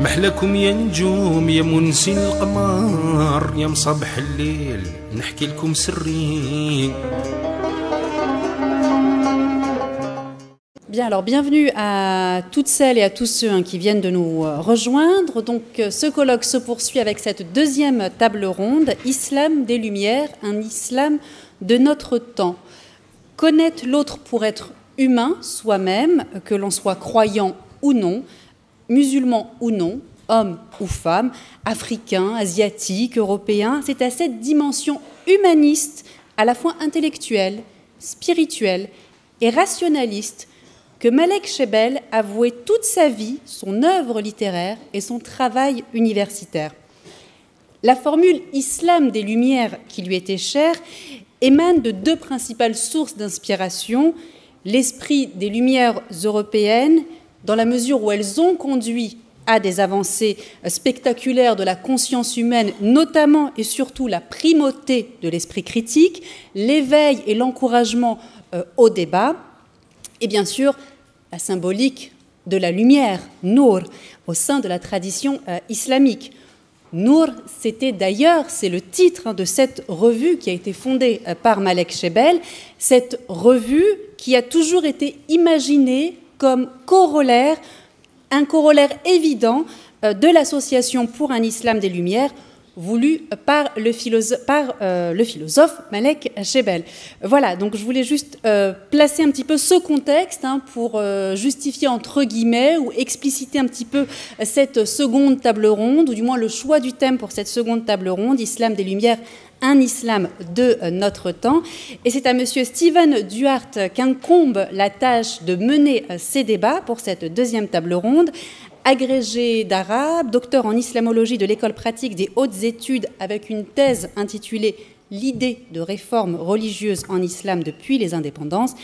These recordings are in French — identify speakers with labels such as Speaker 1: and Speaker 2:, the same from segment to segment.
Speaker 1: محلاكم يا نجوم يا منسين القمر يا مصبح الليل نحكي لكم سري.
Speaker 2: Bien, alors bienvenue à toutes celles et à tous ceux qui viennent de nous rejoindre. Donc, ce colloque se poursuit avec cette deuxième table ronde, Islam des Lumières, un islam de notre temps. Connaître l'autre pour être humain soi-même, que l'on soit croyant ou non, musulman ou non, homme ou femme, africain, asiatique, européen, c'est à cette dimension humaniste, à la fois intellectuelle, spirituelle et rationaliste, que Malek Shebel a voué toute sa vie, son œuvre littéraire et son travail universitaire. La formule « Islam des Lumières » qui lui était chère émane de deux principales sources d'inspiration, l'esprit des Lumières européennes, dans la mesure où elles ont conduit à des avancées spectaculaires de la conscience humaine, notamment et surtout la primauté de l'esprit critique, l'éveil et l'encouragement au débat, et bien sûr la symbolique de la lumière, Nour, au sein de la tradition islamique. Nour, c'était d'ailleurs, c'est le titre de cette revue qui a été fondée par Malek Shebel, cette revue qui a toujours été imaginée comme corollaire, un corollaire évident de l'association pour un islam des Lumières voulu par le philosophe Malek Shebel. Voilà, donc je voulais juste placer un petit peu ce contexte pour justifier entre guillemets ou expliciter un petit peu cette seconde table ronde, ou du moins le choix du thème pour cette seconde table ronde, Islam des Lumières, un islam de notre temps. Et c'est à monsieur Steven Duhart qu'incombe la tâche de mener ces débats pour cette deuxième table ronde. Agrégé d'arabe, docteur en islamologie de l'école pratique des hautes études avec une thèse intitulée « L'idée de réforme religieuse en islam depuis les indépendances ».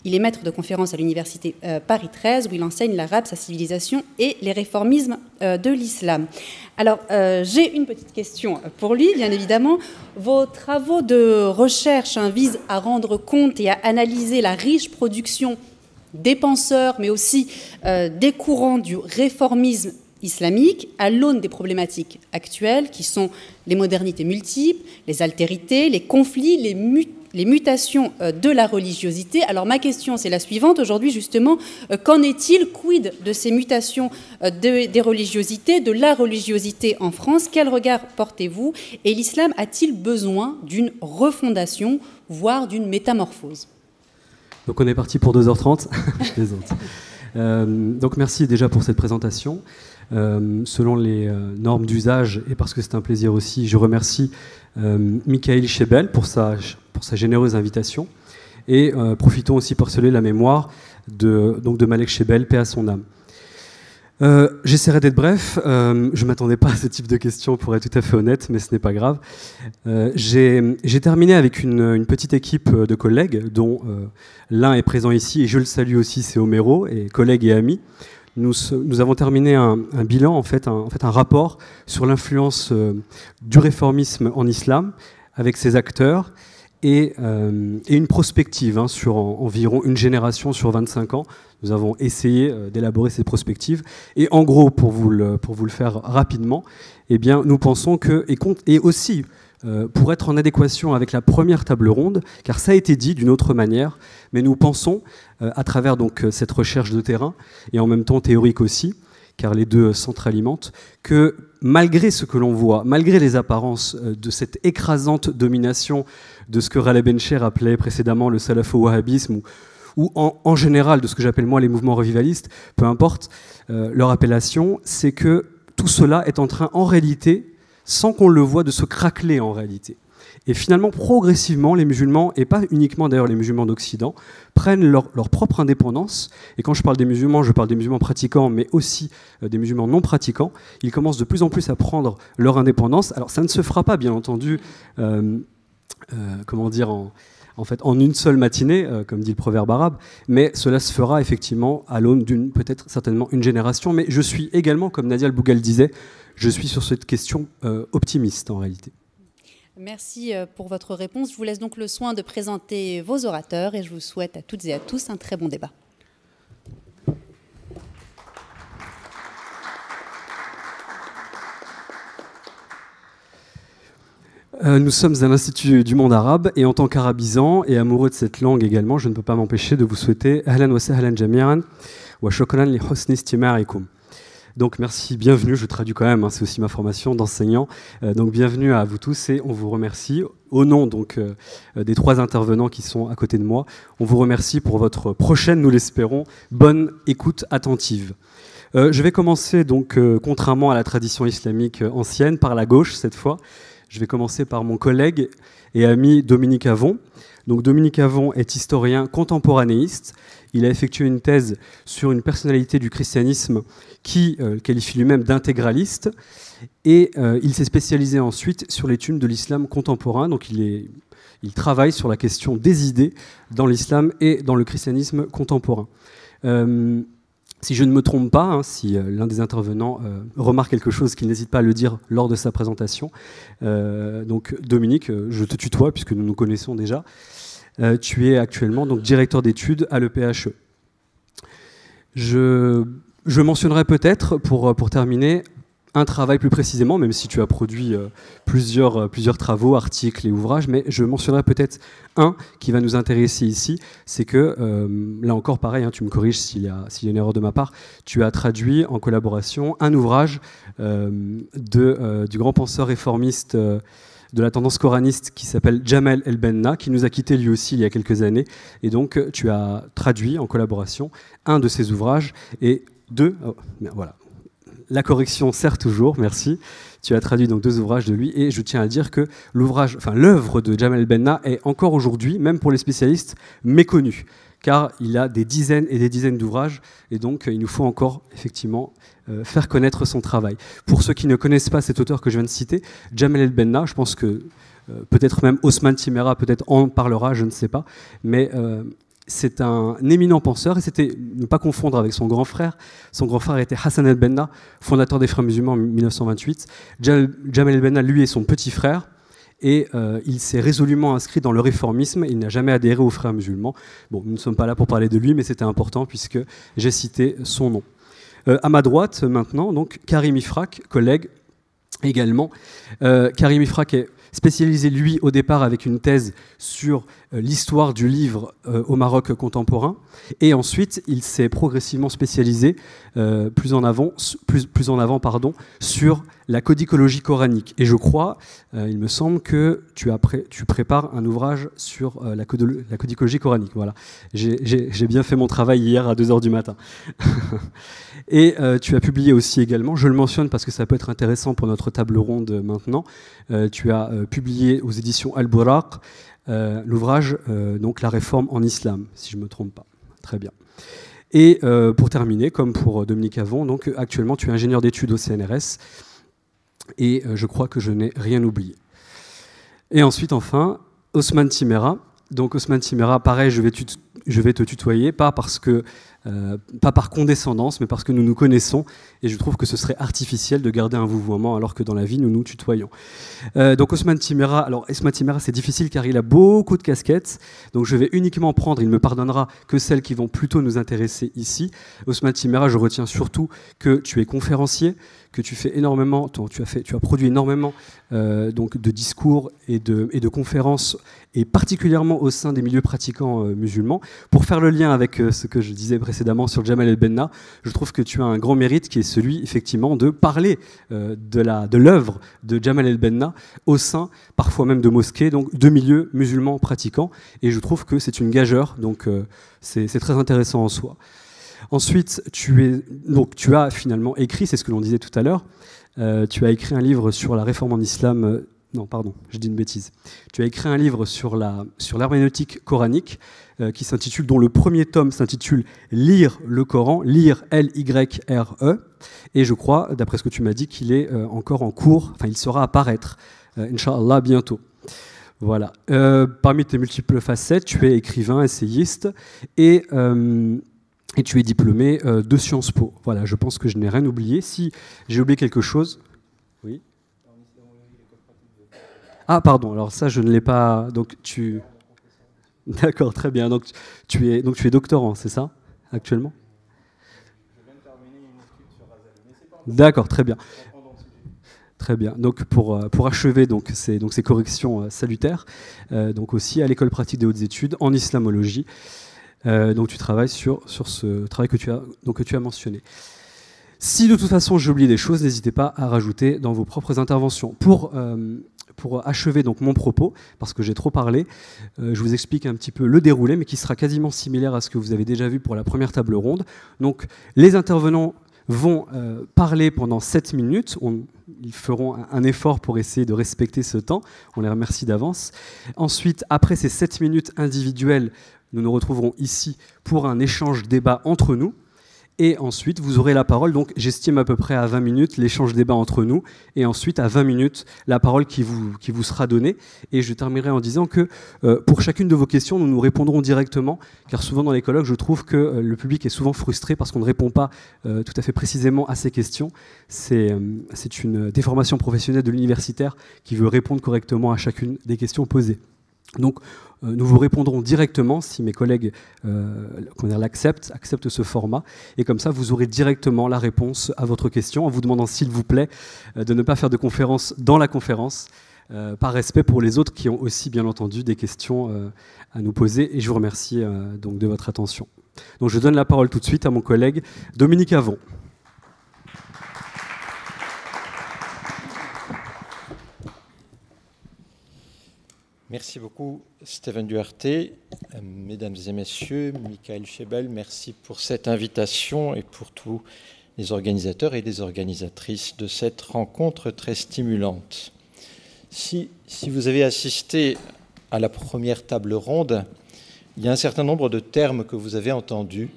Speaker 2: Il est maître de conférences à l'université Paris 13 où il enseigne l'arabe, sa civilisation et les réformismes de l'islam. Alors, j'ai une petite question pour lui, bien évidemment. Vos travaux de recherche visent à rendre compte et à analyser la riche production des penseurs, mais aussi des courants du réformisme islamique à l'aune des problématiques actuelles qui sont les modernités multiples, les altérités, les conflits, les mutations de la religiosité. Alors ma question c'est la suivante, aujourd'hui justement, qu'en est-il, quid de ces mutations des religiosités, de la religiosité en France? Quel regard portez-vous? Et l'islam a-t-il besoin d'une refondation, voire d'une métamorphose?
Speaker 3: Donc on est parti pour 2h30. Je plaisante. Donc merci déjà pour cette présentation. Selon les normes d'usage, et parce que c'est un plaisir aussi, je remercie Michael Shebel pour sa généreuse invitation. Et profitons aussi pour saluer la mémoire de Malek Shebel, paix à son âme. J'essaierai d'être bref. Je ne m'attendais pas à ce type de questions, pour être tout à fait honnête, mais ce n'est pas grave. J'ai terminé avec une petite équipe de collègues, dont l'un est présent ici, et je le salue aussi, c'est Homero, et collègue et ami. Nous avons terminé un bilan, en fait un rapport sur l'influence du réformisme en islam, avec ses acteurs, et une prospective sur environ une génération sur 25 ans. Nous avons essayé d'élaborer ces prospectives. Et en gros, pour vous le faire rapidement, eh bien, nous pensons que, et aussi pour être en adéquation avec la première table ronde, car ça a été dit d'une autre manière, mais nous pensons, à travers donc cette recherche de terrain, et en même temps théorique aussi, car les deux s'entralimentent, que malgré ce que l'on voit, malgré les apparences de cette écrasante domination de ce que Raleigh Bencher appelait précédemment le salafo-wahhabisme, ou en général de ce que j'appelle moi les mouvements revivalistes, peu importe leur appellation, c'est que tout cela est en train, en réalité, sans qu'on le voie, de se craqueler en réalité. Et finalement, progressivement, les musulmans, et pas uniquement d'ailleurs les musulmans d'Occident, prennent leur propre indépendance. Et quand je parle des musulmans, je parle des musulmans pratiquants, mais aussi des musulmans non pratiquants. Ils commencent de plus en plus à prendre leur indépendance. Alors ça ne se fera pas, bien entendu, comment dire, en une seule matinée, comme dit le proverbe arabe, mais cela se fera effectivement à l'aune d'une, peut-être certainement une génération. Mais je suis également, comme Nadia El Bougal disait, je suis sur cette question optimiste en réalité.
Speaker 2: Merci pour votre réponse. Je vous laisse donc le soin de présenter vos orateurs et je vous souhaite à toutes et à tous un très bon débat.
Speaker 3: Nous sommes à l'Institut du monde arabe et en tant qu'arabisant et amoureux de cette langue également, je ne peux pas m'empêcher de vous souhaiter Ahlan wa sahlan jami'an wa shukran li husni istima'ikum. Donc merci, bienvenue, je traduis quand même, hein, c'est aussi ma formation d'enseignant. Donc bienvenue à vous tous et on vous remercie. Au nom donc, des 3 intervenants qui sont à côté de moi, on vous remercie pour votre prochaine, nous l'espérons, bonne écoute attentive. Je vais commencer donc, contrairement à la tradition islamique ancienne, par la gauche cette fois. Je vais commencer par mon collègue et ami Dominique Avon. Donc Dominique Avon est historien contemporanéiste. Il a effectué une thèse sur une personnalité du christianisme qui qualifie lui-même d'intégraliste. Et il s'est spécialisé ensuite sur l'étude de l'islam contemporain. Donc il travaille sur la question des idées dans l'islam et dans le christianisme contemporain. Si je ne me trompe pas, hein, si l'un des intervenants remarque quelque chose, qu'il n'hésite pas à le dire lors de sa présentation. Donc Dominique, je te tutoie puisque nous nous connaissons déjà. Tu es actuellement donc, directeur d'études à l'EPHE. Je mentionnerai peut-être, pour terminer, un travail plus précisément, même si tu as produit plusieurs travaux, articles et ouvrages, mais je mentionnerai peut-être un qui va nous intéresser ici, c'est que, là encore pareil, hein, tu me corriges s'il y a une erreur de ma part, tu as traduit en collaboration un ouvrage du grand penseur réformiste de la tendance coraniste qui s'appelle Jamal El-Benna, qui nous a quittés lui aussi il y a quelques années, et donc tu as traduit en collaboration un de ses ouvrages, et voilà. La correction sert toujours, merci. Tu as traduit donc 2 ouvrages de lui et je tiens à dire que l'œuvre de Jamal El-Benna est encore aujourd'hui, même pour les spécialistes, méconnue, car il a des dizaines et des dizaines d'ouvrages et donc il nous faut encore effectivement faire connaître son travail. Pour ceux qui ne connaissent pas cet auteur que je viens de citer, Jamal El-Benna, je pense que peut-être même Osman Timera peut-être en parlera, je ne sais pas, mais c'est un éminent penseur, et c'était ne pas confondre avec son grand frère. Son grand frère était Hassan el-Benna, fondateur des Frères musulmans en 1928. Jamal el-Benna, lui, est son petit frère, et il s'est résolument inscrit dans le réformisme. Il n'a jamais adhéré aux Frères musulmans. Bon, nous ne sommes pas là pour parler de lui, mais c'était important puisque j'ai cité son nom. À ma droite, maintenant, donc Karim Ifrak, collègue également. Karim Ifrak est spécialisé, lui, au départ, avec une thèse sur l'histoire du livre au Maroc contemporain. Et ensuite, il s'est progressivement spécialisé plus en avant, sur la codicologie coranique. Et je crois, il me semble que tu prépares un ouvrage sur la codicologie coranique. Voilà. J'ai bien fait mon travail hier à 2h du matin. Et tu as publié aussi également, je le mentionne parce que ça peut être intéressant pour notre table ronde maintenant, tu as publié aux éditions Al-Buraq l'ouvrage donc La réforme en islam, si je ne me trompe pas. Très bien. Et pour terminer, comme pour Dominique Avon, donc actuellement tu es ingénieur d'études au CNRS et je crois que je n'ai rien oublié. Et ensuite, enfin, Osman Timera. Donc Osman Timera, pareil, je vais te tutoyer, pas par condescendance, mais parce que nous nous connaissons, et je trouve que ce serait artificiel de garder un vouvoiement alors que dans la vie, nous nous tutoyons. Donc Osman Timera, c'est difficile car il a beaucoup de casquettes, donc je vais uniquement prendre, il me pardonnera, que celles qui vont plutôt nous intéresser ici. Osman Timera, je retiens surtout que tu es conférencier, que tu fais énormément, tu as produit énormément donc de discours et de conférences, et particulièrement au sein des milieux pratiquants musulmans. Pour faire le lien avec ce que je disais précédemment sur Jamal El-Benna, je trouve que tu as un grand mérite qui est celui effectivement de parler de l'œuvre de Jamal El-Benna au sein parfois même de mosquées, donc de milieux musulmans pratiquants, et je trouve que c'est une gageure, donc c'est très intéressant en soi. Ensuite, tu as finalement écrit, c'est ce que l'on disait tout à l'heure, tu as écrit un livre sur la réforme en islam. Non, pardon, je dis une bêtise. Tu as écrit un livre sur l'herméneutique coranique dont le premier tome s'intitule Lire le Coran, lire L-Y-R-E. Et je crois, d'après ce que tu m'as dit, qu'il est encore en cours, enfin il sera à paraître, Inch'Allah, bientôt. Voilà. Parmi tes multiples facettes, tu es écrivain, essayiste et tu es diplômé de Sciences Po. Voilà, je pense que je n'ai rien oublié. Si j'ai oublié quelque chose, oui. Ah, pardon, alors ça, je ne l'ai pas... Donc, tu... D'accord, très bien. Donc, tu es doctorant, c'est ça, actuellement? Je viens de terminer une étude sur Razali, mais c'est pas... D'accord, très bien. Très bien. Donc, pour achever donc, ces corrections salutaires, donc aussi à l'École pratique des hautes études en islamologie, donc tu travailles sur ce travail que tu as mentionné. Si de toute façon j'ai oublié des choses, n'hésitez pas à rajouter dans vos propres interventions. Pour achever donc mon propos, parce que j'ai trop parlé, je vous explique un petit peu le déroulé, mais qui sera quasiment similaire à ce que vous avez déjà vu pour la première table ronde. Donc les intervenants vont parler pendant 7 minutes. Ils feront un effort pour essayer de respecter ce temps. On les remercie d'avance. Ensuite, après ces 7 minutes individuelles, nous nous retrouverons ici pour un échange-débat entre nous. Et ensuite, vous aurez la parole. Donc, j'estime à peu près à 20 minutes l'échange-débat entre nous. Et ensuite, à 20 minutes, la parole qui vous sera donnée. Et je terminerai en disant que pour chacune de vos questions, nous nous répondrons directement. Car souvent, dans les colloques, je trouve que le public est souvent frustré parce qu'on ne répond pas tout à fait précisément à ces questions. C'est une déformation professionnelle de l'universitaire qui veut répondre correctement à chacune des questions posées. Donc, nous vous répondrons directement si mes collègues acceptent ce format. Et comme ça, vous aurez directement la réponse à votre question en vous demandant, s'il vous plaît, de ne pas faire de conférence dans la conférence, par respect pour les autres qui ont aussi, bien entendu, des questions à nous poser. Et je vous remercie donc de votre attention. Donc, je donne la parole tout de suite à mon collègue Dominique Avon.
Speaker 4: Merci beaucoup, Stéphane Duarte. Mesdames et messieurs, Michael Schebel, merci pour cette invitation et pour tous les organisateurs et les organisatrices de cette rencontre très stimulante. Si vous avez assisté à la première table ronde, il y a un certain nombre de termes que vous avez entendus.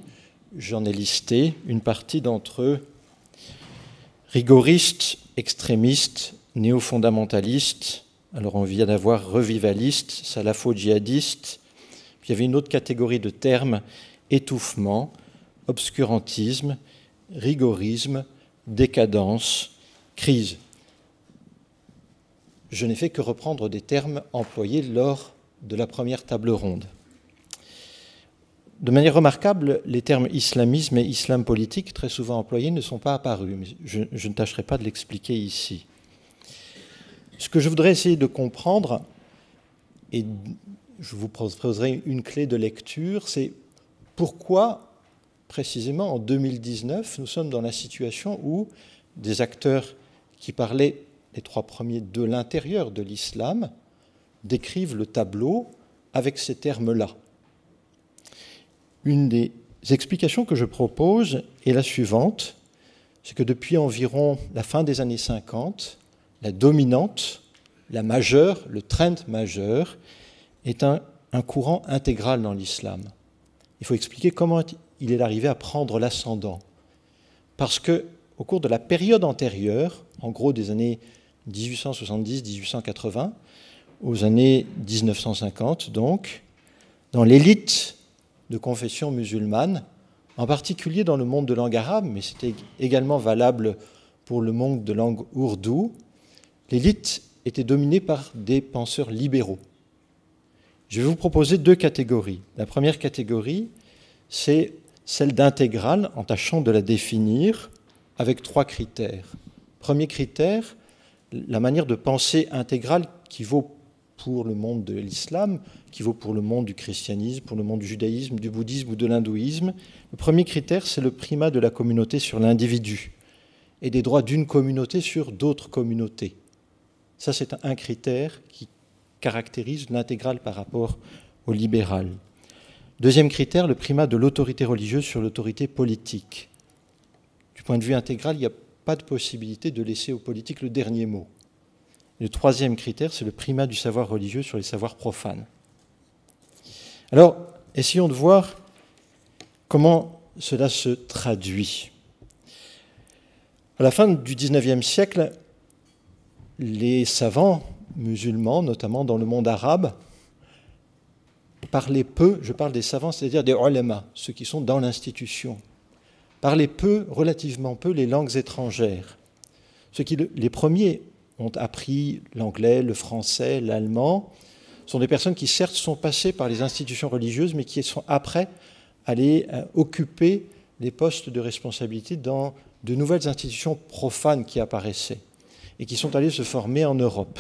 Speaker 4: J'en ai listé une partie d'entre eux. Rigoriste, extrémiste, néo-fondamentaliste. Alors on vient d'avoir revivaliste, salafo-djihadiste. Puis il y avait une autre catégorie de termes, étouffement, obscurantisme, rigorisme, décadence, crise. Je n'ai fait que reprendre des termes employés lors de la première table ronde. De manière remarquable, les termes islamisme et islam politique, très souvent employés, ne sont pas apparus. Mais je ne tâcherai pas de l'expliquer ici. Ce que je voudrais essayer de comprendre, et je vous proposerai une clé de lecture, c'est pourquoi, précisément en 2019, nous sommes dans la situation où des acteurs qui parlaient, les 3 premiers, de l'intérieur de l'islam, décrivent le tableau avec ces termes-là. Une des explications que je propose est la suivante, c'est que depuis environ la fin des années 50, la dominante, la majeure, le trend majeur, est un courant intégral dans l'islam. Il faut expliquer comment il est arrivé à prendre l'ascendant. Parce qu'au cours de la période antérieure, en gros des années 1870-1880, aux années 1950 donc, dans l'élite de confession musulmane, en particulier dans le monde de langue arabe, mais c'était également valable pour le monde de langue ourdou, l'élite était dominée par des penseurs libéraux. Je vais vous proposer 2 catégories. La première catégorie, c'est celle d'intégrale, en tâchant de la définir avec 3 critères. Premier critère, la manière de penser intégrale qui vaut pour le monde de l'islam, qui vaut pour le monde du christianisme, pour le monde du judaïsme, du bouddhisme ou de l'hindouisme. Le premier critère, c'est le primat de la communauté sur l'individu et des droits d'une communauté sur d'autres communautés. Ça, c'est un critère qui caractérise l'intégrale par rapport au libéral. Deuxième critère, le primat de l'autorité religieuse sur l'autorité politique. Du point de vue intégral, il n'y a pas de possibilité de laisser aux politiques le dernier mot. Le troisième critère, c'est le primat du savoir religieux sur les savoirs profanes. Alors, essayons de voir comment cela se traduit. À la fin du XIXe siècle, les savants musulmans, notamment dans le monde arabe, parlaient peu, je parle des savants, c'est-à-dire des ulama, ceux qui sont dans l'institution, parlaient peu, relativement peu, les langues étrangères. Les premiers ont appris l'anglais, le français, l'allemand, sont des personnes qui certes sont passées par les institutions religieuses, mais qui sont après allées occuper des postes de responsabilité dans de nouvelles institutions profanes qui apparaissaient et qui sont allées se former en Europe.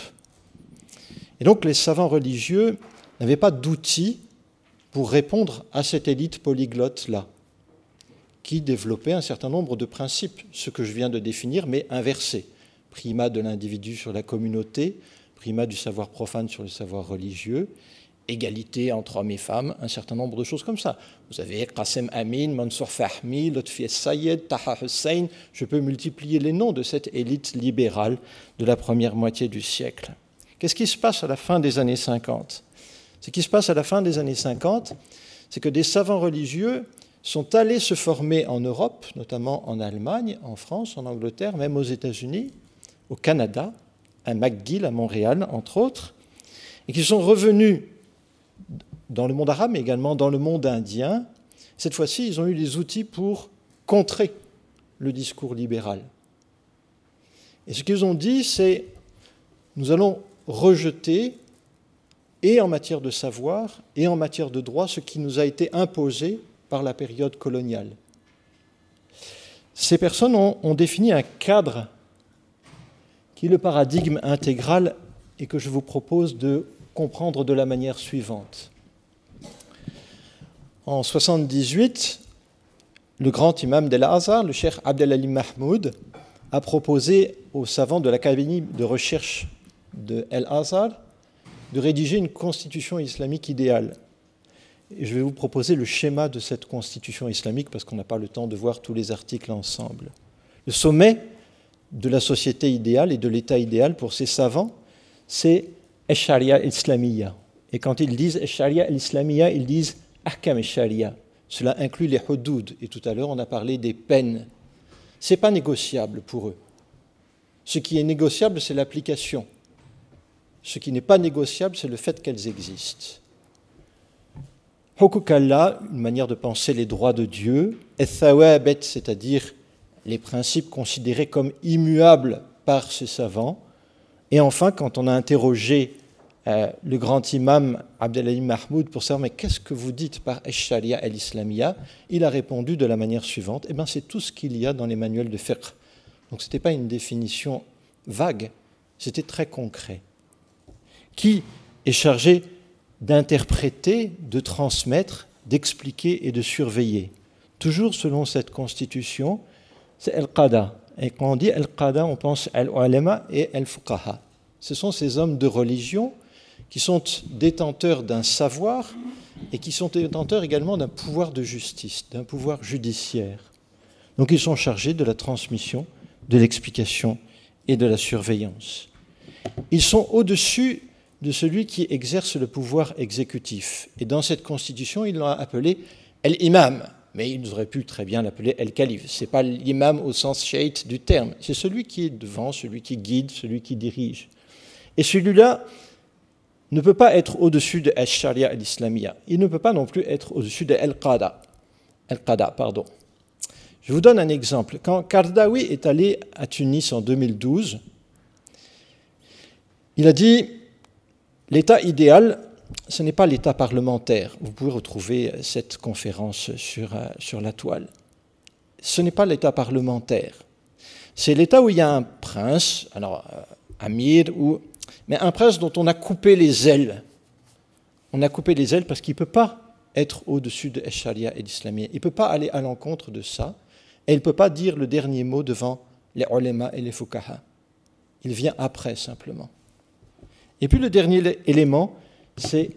Speaker 4: Et donc les savants religieux n'avaient pas d'outils pour répondre à cette élite polyglotte-là, qui développait un certain nombre de principes, ce que je viens de définir, mais inversés. Primat de l'individu sur la communauté, primat du savoir profane sur le savoir religieux, égalité entre hommes et femmes, un certain nombre de choses comme ça. Vous avez Qassem Amin, Mansour Fahmi, Lotfi Sayed, Taha Hussein, je peux multiplier les noms de cette élite libérale de la première moitié du siècle. Qu'est-ce qui se passe à la fin des années 50 ? Ce qui se passe à la fin des années 50, c'est que des savants religieux sont allés se former en Europe, notamment en Allemagne, en France, en Angleterre, même aux États-Unis, au Canada, à McGill, à Montréal, entre autres, et qui sont revenus dans le monde arabe, mais également dans le monde indien. Cette fois-ci, ils ont eu les outils pour contrer le discours libéral. Et ce qu'ils ont dit, c'est « nous allons rejeter, et en matière de savoir, et en matière de droit, ce qui nous a été imposé par la période coloniale. » Ces personnes ont défini un cadre qui est le paradigme intégral et que je vous propose de comprendre de la manière suivante. En 1978, le grand imam d'Al-Azhar, le cheikh Abdel-Halim Mahmoud, a proposé aux savants de l'Académie de recherche de Al-Azhar de rédiger une constitution islamique idéale. Et je vais vous proposer le schéma de cette constitution islamique parce qu'on n'a pas le temps de voir tous les articles ensemble. Le sommet de la société idéale et de l'État idéal pour ces savants, c'est Sharia al-Islamiyya. Et quand ils disent Sharia al-Islamiyya, ils disent Ahkam al-Sharia. Cela inclut les hudud. Et tout à l'heure, on a parlé des peines. Ce n'est pas négociable pour eux. Ce qui est négociable, c'est l'application. Ce qui n'est pas négociable, c'est le fait qu'elles existent. Hukuk Allah, une manière de penser les droits de Dieu, Ethawabet, c'est-à-dire les principes considérés comme immuables par ces savants. Et enfin, quand on a interrogé le grand imam Abdel-Halim Mahmoud pour savoir mais qu'est-ce que vous dites par Sharia al-Islamiyya, il a répondu de la manière suivante, eh bien c'est tout ce qu'il y a dans les manuels de fiqh. Donc ce n'était pas une définition vague, c'était très concret. Qui est chargé d'interpréter, de transmettre, d'expliquer et de surveiller. Toujours selon cette constitution, c'est Al-Qada. Et quand on dit Al-Qada, on pense Al-Ulama et Al-Fuqaha. Ce sont ces hommes de religion qui sont détenteurs d'un savoir et qui sont détenteurs également d'un pouvoir de justice, d'un pouvoir judiciaire. Donc ils sont chargés de la transmission, de l'explication et de la surveillance. Ils sont au-dessus de celui qui exerce le pouvoir exécutif. Et dans cette constitution, ils l'ont appelé l'imam, mais ils auraient pu très bien l'appeler el-Khalif. Ce n'est pas l'imam au sens chiite du terme, c'est celui qui est devant, celui qui guide, celui qui dirige. Et celui-là ne peut pas être au-dessus de Sharia al-Islamiyya. Il ne peut pas non plus être au-dessus de Al-Qada. Je vous donne un exemple. Quand Qardawi est allé à Tunis en 2012, il a dit « L'État idéal, ce n'est pas l'État parlementaire. » Vous pouvez retrouver cette conférence sur la toile. Ce n'est pas l'État parlementaire. C'est l'État où il y a un prince, alors Amir, mais un prince dont on a coupé les ailes. On a coupé les ailes parce qu'il ne peut pas être au-dessus de Sharia et l'Islamie. Il ne peut pas aller à l'encontre de ça. Et il ne peut pas dire le dernier mot devant les ulama et les fuqaha. Il vient après, simplement. Et puis le dernier élément, c'est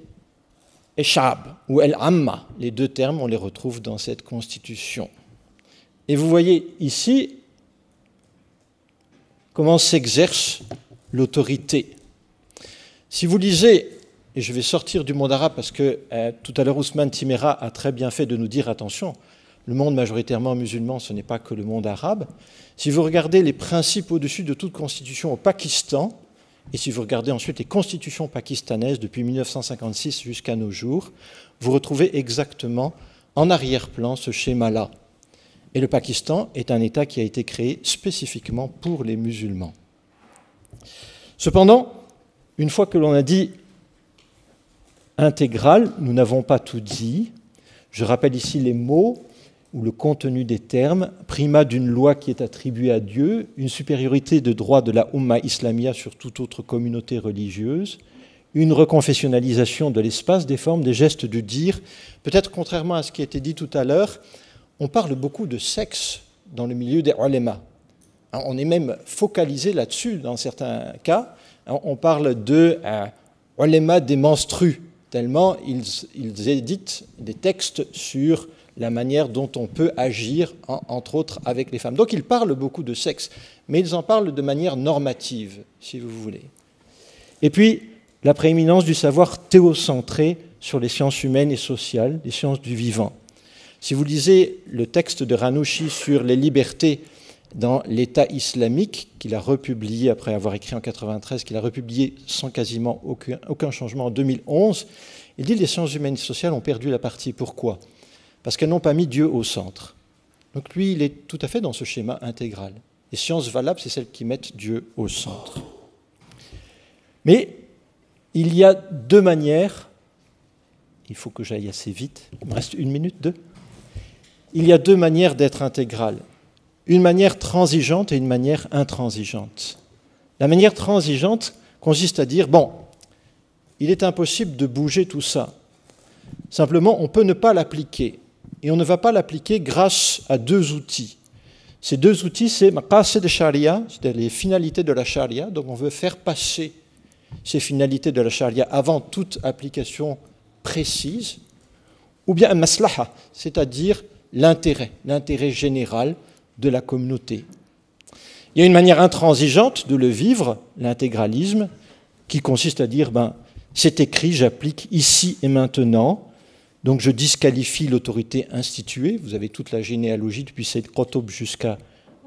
Speaker 4: Eshab ou El-Amma. Les deux termes, on les retrouve dans cette constitution. Et vous voyez ici comment s'exerce l'autorité. Si vous lisez, et je vais sortir du monde arabe parce que tout à l'heure Ousmane Timéra a très bien fait de nous dire attention, le monde majoritairement musulman, ce n'est pas que le monde arabe. Si vous regardez les principes au-dessus de toute constitution au Pakistan, et si vous regardez ensuite les constitutions pakistanaises depuis 1956 jusqu'à nos jours, vous retrouvez exactement en arrière-plan ce schéma-là. Et le Pakistan est un État qui a été créé spécifiquement pour les musulmans. Cependant, une fois que l'on a dit intégral, nous n'avons pas tout dit. Je rappelle ici les mots ou le contenu des termes, primat d'une loi qui est attribuée à Dieu, une supériorité de droit de la Ummah Islamia sur toute autre communauté religieuse, une reconfessionnalisation de l'espace, des formes, des gestes du dire. Peut-être contrairement à ce qui a été dit tout à l'heure, on parle beaucoup de sexe dans le milieu des ulama. On est même focalisé là-dessus dans certains cas. On parle de ulama des menstrues, tellement ils éditent des textes sur la manière dont on peut agir, entre autres, avec les femmes. Donc ils parlent beaucoup de sexe, mais ils en parlent de manière normative, si vous voulez. Et puis, la prééminence du savoir théocentré sur les sciences humaines et sociales, les sciences du vivant. Si vous lisez le texte de Ranouchi sur les libertés dans l'État islamique, qu'il a republié après avoir écrit en 1993, qu'il a republié sans quasiment aucun changement en 2011, il dit que les sciences humaines et sociales ont perdu la partie. Pourquoi ? Parce qu'elles n'ont pas mis Dieu au centre. Donc lui, il est tout à fait dans ce schéma intégral. Les sciences valables, c'est celles qui mettent Dieu au centre. Mais il y a deux manières, il faut que j'aille assez vite, il me reste 1 minute, 2. Il y a deux manières d'être intégral. Une manière transigeante et une manière intransigeante. La manière transigeante consiste à dire, bon, il est impossible de bouger tout ça. Simplement, on peut ne pas l'appliquer. Et on ne va pas l'appliquer grâce à 2 outils. Ces 2 outils, c'est maqasid sharia, c'est-à-dire les finalités de la sharia. Donc on veut faire passer ces finalités de la sharia avant toute application précise. Ou bien un maslaha, c'est-à-dire l'intérêt général de la communauté. Il y a une manière intransigeante de le vivre, l'intégralisme, qui consiste à dire, c'est écrit, j'applique ici et maintenant, donc je disqualifie l'autorité instituée. Vous avez toute la généalogie depuis Sayyid Qutb jusqu'à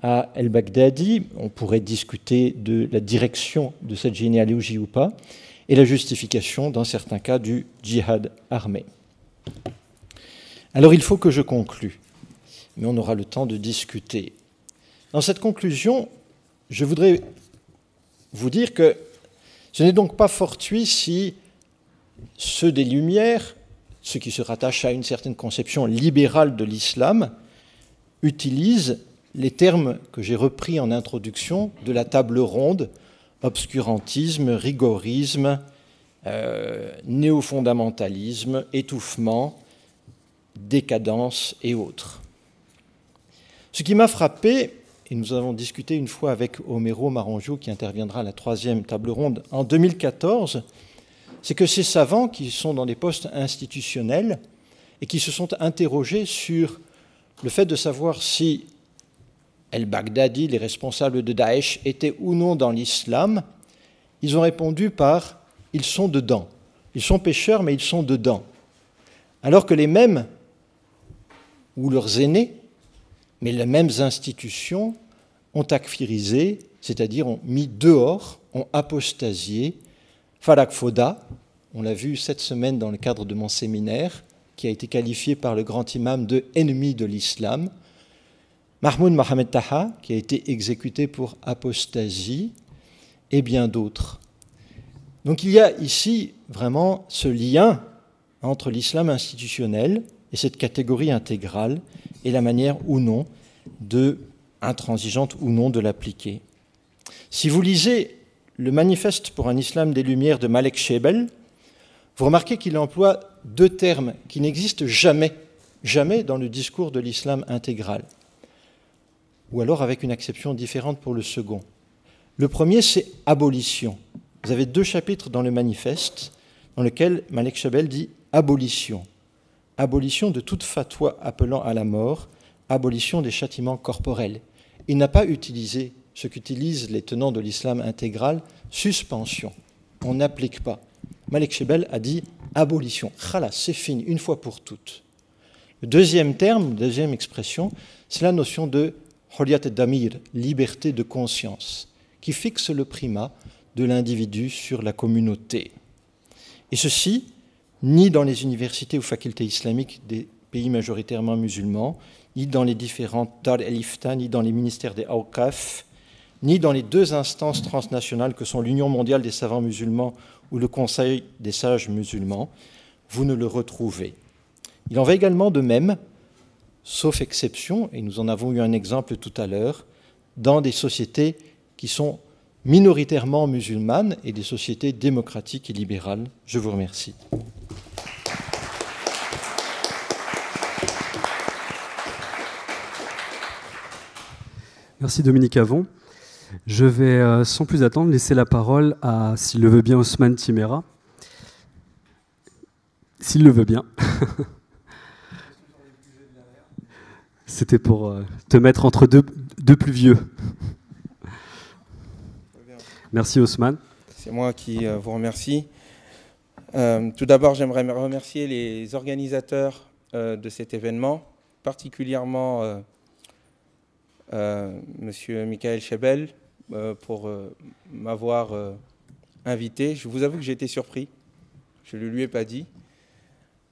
Speaker 4: El-Baghdadi. On pourrait discuter de la direction de cette généalogie ou pas, et la justification, dans certains cas, du djihad armé. Alors il faut que je conclue, mais on aura le temps de discuter. Dans cette conclusion, je voudrais vous dire que ce n'est donc pas fortuit si ceux des Lumières, ceux qui se rattachent à une certaine conception libérale de l'islam, utilisent les termes que j'ai repris en introduction de la table ronde, obscurantisme, rigorisme, néofondamentalisme, étouffement, décadence et autres. Ce qui m'a frappé, et nous avons discuté une fois avec Homero Marangiu, qui interviendra à la 3e table ronde en 2014, c'est que ces savants qui sont dans des postes institutionnels et qui se sont interrogés sur le fait de savoir si El-Baghdadi, les responsables de Daesh, étaient ou non dans l'islam, ils ont répondu par « ils sont dedans ». Ils sont pécheurs, mais ils sont dedans. Alors que les mêmes, ou leurs aînés, mais les mêmes institutions ont takfirisé, c'est-à-dire ont mis dehors, ont apostasié Farak Foda, on l'a vu cette semaine dans le cadre de mon séminaire, qui a été qualifié par le grand imam de ennemi de l'islam, Mahmoud Mohamed Taha, qui a été exécuté pour apostasie, et bien d'autres. Donc il y a ici vraiment ce lien entre l'islam institutionnel et cette catégorie intégrale et la manière ou non, intransigeante ou non, de l'appliquer. Si vous lisez le manifeste pour un islam des Lumières de Malek Shebel, vous remarquez qu'il emploie 2 termes qui n'existent jamais dans le discours de l'islam intégral, ou alors avec une acception différente pour le second. Le premier, c'est abolition. Vous avez 2 chapitres dans le manifeste dans lequel Malek Shebel dit abolition. Abolition de toute fatwa appelant à la mort, abolition des châtiments corporels. Il n'a pas utilisé ce qu'utilisent les tenants de l'islam intégral, suspension. On n'applique pas. Malek Shebel a dit abolition. Khalas, c'est fini, une fois pour toutes. Le deuxième terme, deuxième expression, c'est la notion de Hurriyat ad-Damir, liberté de conscience, qui fixe le primat de l'individu sur la communauté. Et ceci, ni dans les universités ou facultés islamiques des pays majoritairement musulmans, ni dans les différentes Dar el-Ifta, ni dans les ministères des Awqaf, ni dans les deux instances transnationales que sont l'Union mondiale des savants musulmans ou le Conseil des sages musulmans, vous ne le retrouvez. Il en va également de même, sauf exception, et nous en avons eu un exemple tout à l'heure, dans des sociétés qui sont minoritairement musulmanes et des sociétés démocratiques et libérales. Je vous remercie.
Speaker 3: Merci Dominique Avon. Je vais sans plus attendre laisser la parole à, s'il le veut bien, Ousmane Timéra. S'il le veut bien. C'était pour te mettre entre deux plus vieux. Merci Ousmane.
Speaker 5: C'est moi qui vous remercie. Tout d'abord, j'aimerais remercier les organisateurs de cet événement, particulièrement Monsieur Michael Chebel, pour m'avoir invité. Je vous avoue que j'ai été surpris, je ne lui ai pas dit,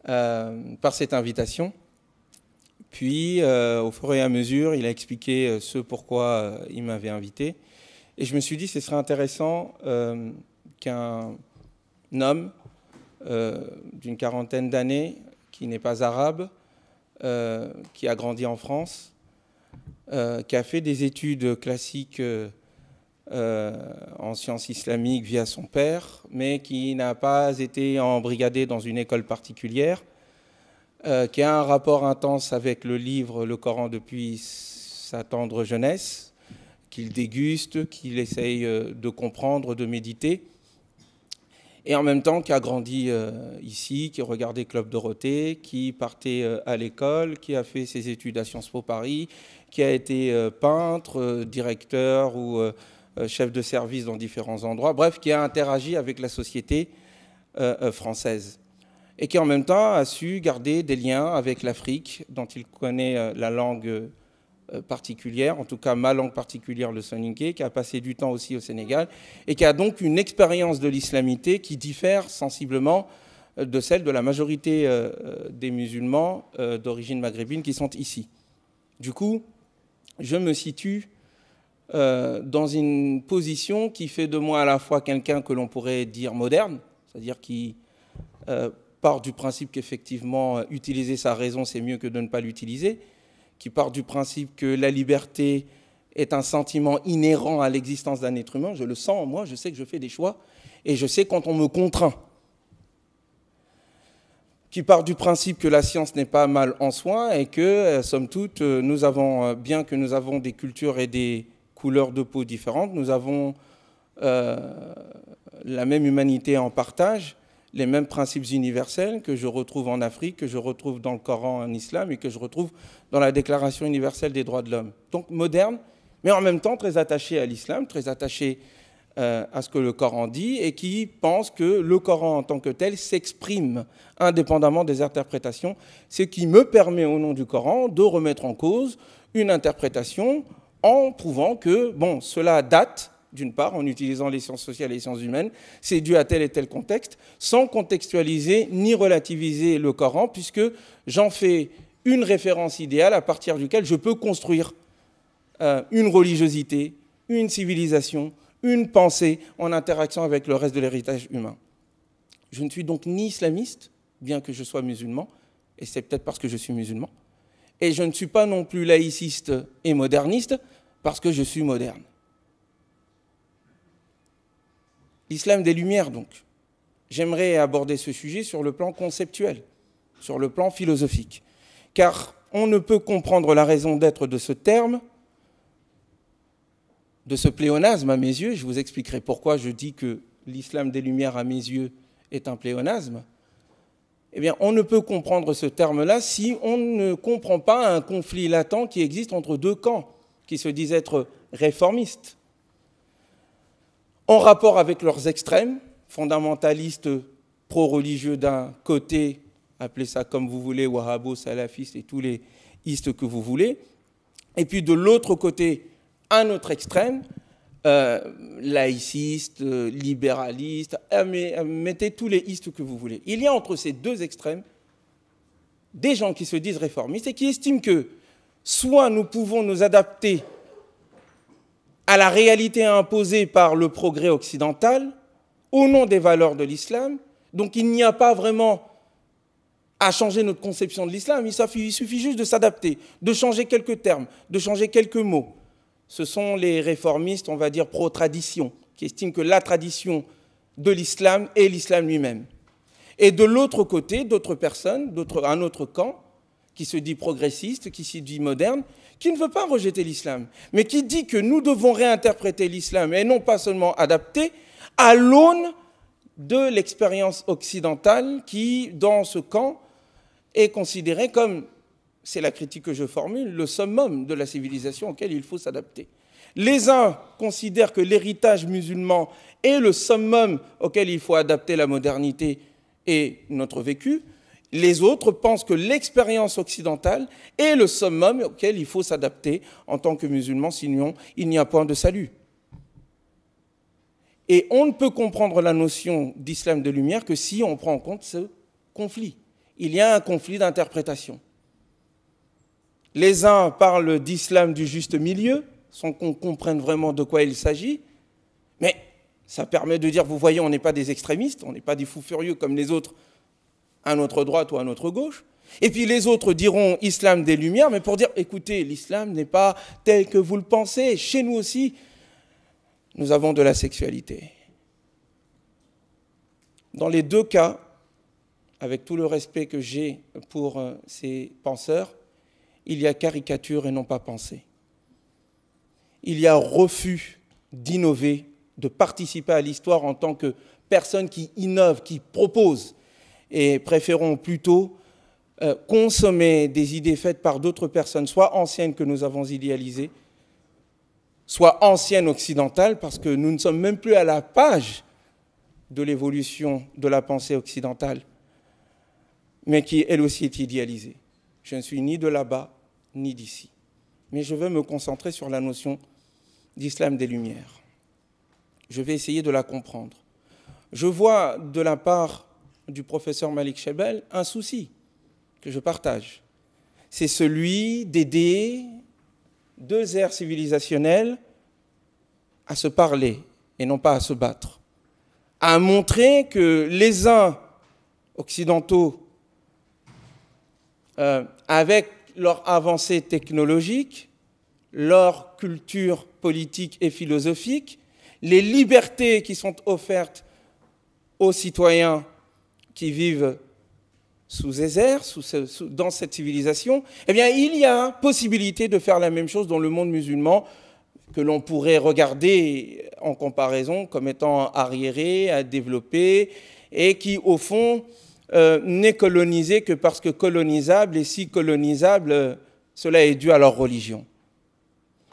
Speaker 5: par cette invitation. Puis, au fur et à mesure, il a expliqué ce pourquoi il m'avait invité. Et je me suis dit que ce serait intéressant qu'un homme d'une quarantaine d'années, qui n'est pas arabe, qui a grandi en France, qui a fait des études classiques en sciences islamiques via son père, mais qui n'a pas été embrigadé dans une école particulière, qui a un rapport intense avec le livre, le Coran, depuis sa tendre jeunesse, qu'il déguste, qu'il essaye de comprendre, de méditer, et en même temps qui a grandi ici, qui regardait Club Dorothée, qui partait à l'école, qui a fait ses études à Sciences Po Paris, qui a été peintre, directeur ou chef de service dans différents endroits, bref, qui a interagi avec la société française. Et qui en même temps a su garder des liens avec l'Afrique, dont il connaît la langue particulière, en tout cas ma langue particulière, le soninké, qui a passé du temps aussi au Sénégal, et qui a donc une expérience de l'islamité qui diffère sensiblement de celle de la majorité des musulmans d'origine maghrébine qui sont ici. Du coup, je me situe dans une position qui fait de moi à la fois quelqu'un que l'on pourrait dire moderne, c'est-à-dire qui part du principe qu'effectivement, utiliser sa raison, c'est mieux que de ne pas l'utiliser, qui part du principe que la liberté est un sentiment inhérent à l'existence d'un être humain. Je le sens en moi, je sais que je fais des choix, et je sais quand on me contraint. Qui part du principe que la science n'est pas mal en soi, et que, somme toute, nous avons, bien que nous avons des cultures et des couleurs de peau différentes, nous avons la même humanité en partage, les mêmes principes universels que je retrouve en Afrique, que je retrouve dans le Coran en islam et que je retrouve dans la Déclaration universelle des droits de l'homme. Donc moderne, mais en même temps très attaché à l'islam, très attaché à ce que le Coran dit, et qui pense que le Coran en tant que tel s'exprime indépendamment des interprétations, ce qui me permet au nom du Coran de remettre en cause une interprétation en prouvant que bon, cela date, d'une part, en utilisant les sciences sociales et les sciences humaines, c'est dû à tel et tel contexte, sans contextualiser ni relativiser le Coran, puisque j'en fais une référence idéale à partir duquel je peux construire une religiosité, une civilisation, une pensée en interaction avec le reste de l'héritage humain. Je ne suis donc ni islamiste, bien que je sois musulman, et c'est peut-être parce que je suis musulman, et je ne suis pas non plus laïciste et moderniste, parce que je suis moderne. L'islam des Lumières, donc. J'aimerais aborder ce sujet sur le plan conceptuel, sur le plan philosophique. Car on ne peut comprendre la raison d'être de ce terme, de ce pléonasme à mes yeux. Je vous expliquerai pourquoi je dis que l'islam des Lumières, à mes yeux, est un pléonasme. Eh bien, on ne peut comprendre ce terme-là si on ne comprend pas un conflit latent qui existe entre deux camps, qui se disent être réformistes, en rapport avec leurs extrêmes, fondamentalistes pro-religieux d'un côté, appelez ça comme vous voulez, wahhabo, salafistes et tous les istes que vous voulez, et puis de l'autre côté, un autre extrême, laïciste, libéraliste, mettez tous les istes que vous voulez. Il y a entre ces deux extrêmes des gens qui se disent réformistes et qui estiment que soit nous pouvons nous adapter à la réalité imposée par le progrès occidental, au nom des valeurs de l'islam. Donc il n'y a pas vraiment à changer notre conception de l'islam, il suffit juste de s'adapter, de changer quelques termes, de changer quelques mots. Ce sont les réformistes, on va dire, pro-tradition, qui estiment que la tradition de l'islam est l'islam lui-même. Et de l'autre côté, d'autres personnes, un autre camp, qui se dit progressiste, qui se dit moderne, qui ne veut pas rejeter l'islam, mais qui dit que nous devons réinterpréter l'islam et non pas seulement adapter à l'aune de l'expérience occidentale qui, dans ce camp, est considérée comme, c'est la critique que je formule, le summum de la civilisation auquel il faut s'adapter. Les uns considèrent que l'héritage musulman est le summum auquel il faut adapter la modernité et notre vécu. Les autres pensent que l'expérience occidentale est le summum auquel il faut s'adapter en tant que musulman, sinon il n'y a point de salut. Et on ne peut comprendre la notion d'islam de lumière que si on prend en compte ce conflit. Il y a un conflit d'interprétation. Les uns parlent d'islam du juste milieu, sans qu'on comprenne vraiment de quoi il s'agit, mais ça permet de dire, vous voyez, on n'est pas des extrémistes, on n'est pas des fous furieux comme les autres, à notre droite ou à notre gauche. Et puis les autres diront islam des Lumières, mais pour dire, écoutez, l'islam n'est pas tel que vous le pensez. Chez nous aussi, nous avons de la sexualité. Dans les deux cas, avec tout le respect que j'ai pour ces penseurs, il y a caricature et non pas pensée. Il y a refus d'innover, de participer à l'histoire en tant que personne qui innove, qui propose, et préférons plutôt consommer des idées faites par d'autres personnes, soit anciennes que nous avons idéalisées, soit anciennes occidentales, parce que nous ne sommes même plus à la page de l'évolution de la pensée occidentale, mais qui, elle aussi, est idéalisée. Je ne suis ni de là-bas, ni d'ici. Mais je veux me concentrer sur la notion d'islam des Lumières. Je vais essayer de la comprendre. Je vois de la part du professeur Malik Chebel un souci que je partage. C'est celui d'aider deux aires civilisationnelles à se parler et non pas à se battre, à montrer que les uns occidentaux, avec leur avancée technologique, leur culture politique et philosophique, les libertés qui sont offertes aux citoyens qui vivent sous Ézer, dans cette civilisation, eh bien, il y a possibilité de faire la même chose dans le monde musulman que l'on pourrait regarder en comparaison comme étant arriéré, à développer, et qui, au fond, n'est colonisé que parce que colonisable, et si colonisable, cela est dû à leur religion.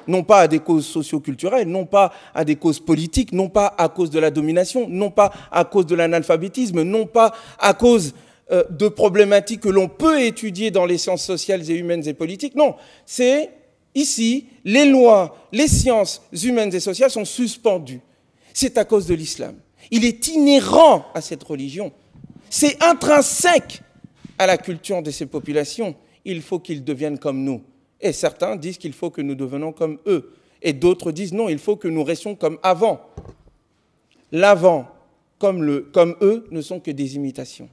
Speaker 5: Non pas à des causes socio-culturelles, non pas à des causes politiques, non pas à cause de la domination, non pas à cause de l'analphabétisme, non pas à cause de problématiques que l'on peut étudier dans les sciences sociales et humaines et politiques. Non, c'est ici, les lois, les sciences humaines et sociales sont suspendues. C'est à cause de l'islam. Il est inhérent à cette religion. C'est intrinsèque à la culture de ces populations. Il faut qu'ils deviennent comme nous. Et certains disent qu'il faut que nous devenions comme eux. Et d'autres disent non, il faut que nous restions comme avant. L'avant comme eux ne sont que des imitations.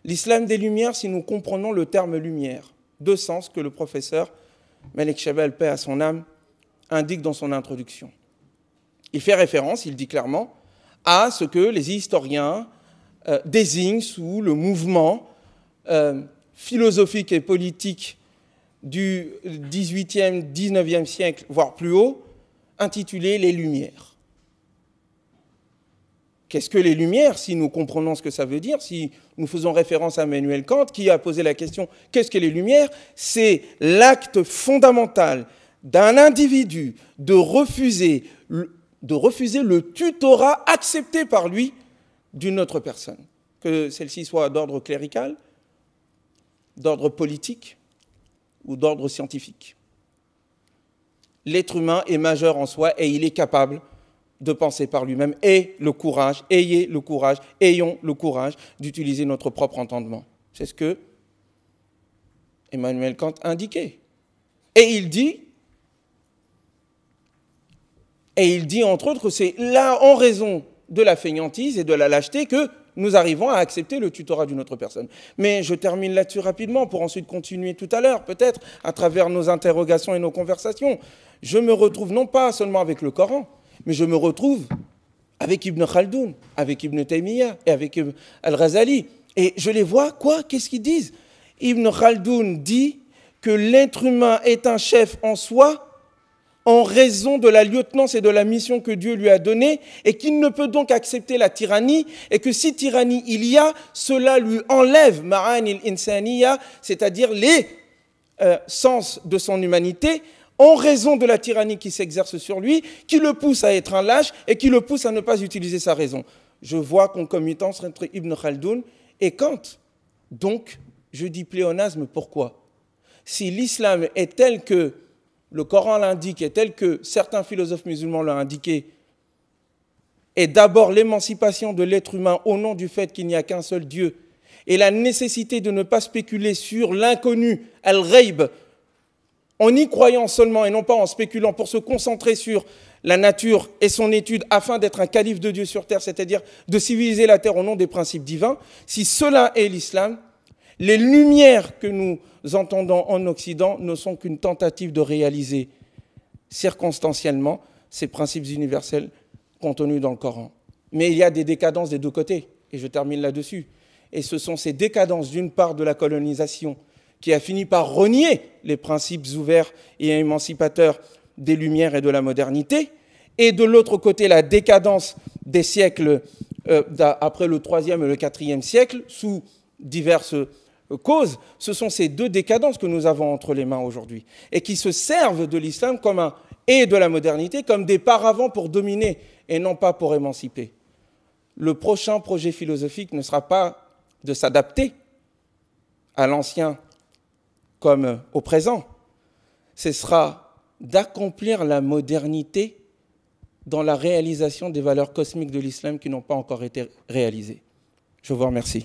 Speaker 5: L'islam des Lumières, si nous comprenons le terme lumière, deux sens que le professeur Malik Chebel, paix à son âme, indique dans son introduction. Il fait référence, il dit clairement, à ce que les historiens désignent sous le mouvement philosophique et politique du XVIIIe, XIXe siècle, voire plus haut, intitulé « Les Lumières ». Qu'est-ce que les Lumières, si nous comprenons ce que ça veut dire, si nous faisons référence à Emmanuel Kant, qui a posé la question « Qu'est-ce que les Lumières ?» C'est l'acte fondamental d'un individu de refuser le tutorat accepté par lui d'une autre personne, que celle-ci soit d'ordre clérical, d'ordre politique ou d'ordre scientifique. L'être humain est majeur en soi et il est capable de penser par lui-même. Ayez le courage ayons le courage d'utiliser notre propre entendement. C'est ce que Emmanuel Kant indiquait. Et il dit, Et il dit, entre autres, que c'est là, en raison de la fainéantise et de la lâcheté, que nous arrivons à accepter le tutorat d'une autre personne. Mais je termine là-dessus rapidement pour ensuite continuer tout à l'heure, peut-être, à travers nos interrogations et nos conversations. Je me retrouve non pas seulement avec le Coran, mais je me retrouve avec Ibn Khaldoun, avec Ibn Taymiyyah et avec Al-Ghazali. Et je les vois, quoi? Qu'est-ce qu'ils disent? Ibn Khaldoun dit que l'être humain est un chef en soi en raison de la lieutenance et de la mission que Dieu lui a donnée, et qu'il ne peut donc accepter la tyrannie, et que si tyrannie il y a, cela lui enlève ma'anil insaniya, c'est-à-dire les sens de son humanité, en raison de la tyrannie qui s'exerce sur lui, qui le pousse à être un lâche et qui le pousse à ne pas utiliser sa raison. Je vois concomitance entre Ibn Khaldoun et Kant. Donc, je dis pléonasme, pourquoi? Si l'islam est tel que le Coran l'indique et tel que certains philosophes musulmans l'ont indiqué, est d'abord l'émancipation de l'être humain au nom du fait qu'il n'y a qu'un seul Dieu et la nécessité de ne pas spéculer sur l'inconnu, al-ghayb, en y croyant seulement et non pas en spéculant pour se concentrer sur la nature et son étude afin d'être un calife de Dieu sur terre, c'est-à-dire de civiliser la terre au nom des principes divins, si cela est l'islam, les lumières que nous entendons en Occident ne sont qu'une tentative de réaliser circonstanciellement ces principes universels contenus dans le Coran. Mais il y a des décadences des deux côtés, et je termine là-dessus. Et ce sont ces décadences, d'une part, de la colonisation, qui a fini par renier les principes ouverts et émancipateurs des Lumières et de la modernité, et de l'autre côté, la décadence des siècles après le 3e et le 4e siècle, sous diverses causes. Ce sont ces deux décadences que nous avons entre les mains aujourd'hui, et qui se servent de l'islam et de la modernité comme des paravents pour dominer, et non pas pour émanciper. Le prochain projet philosophique ne sera pas de s'adapter à l'ancien comme au présent, ce sera d'accomplir la modernité dans la réalisation des valeurs cosmiques de l'islam qui n'ont pas encore été réalisées. Je vous remercie.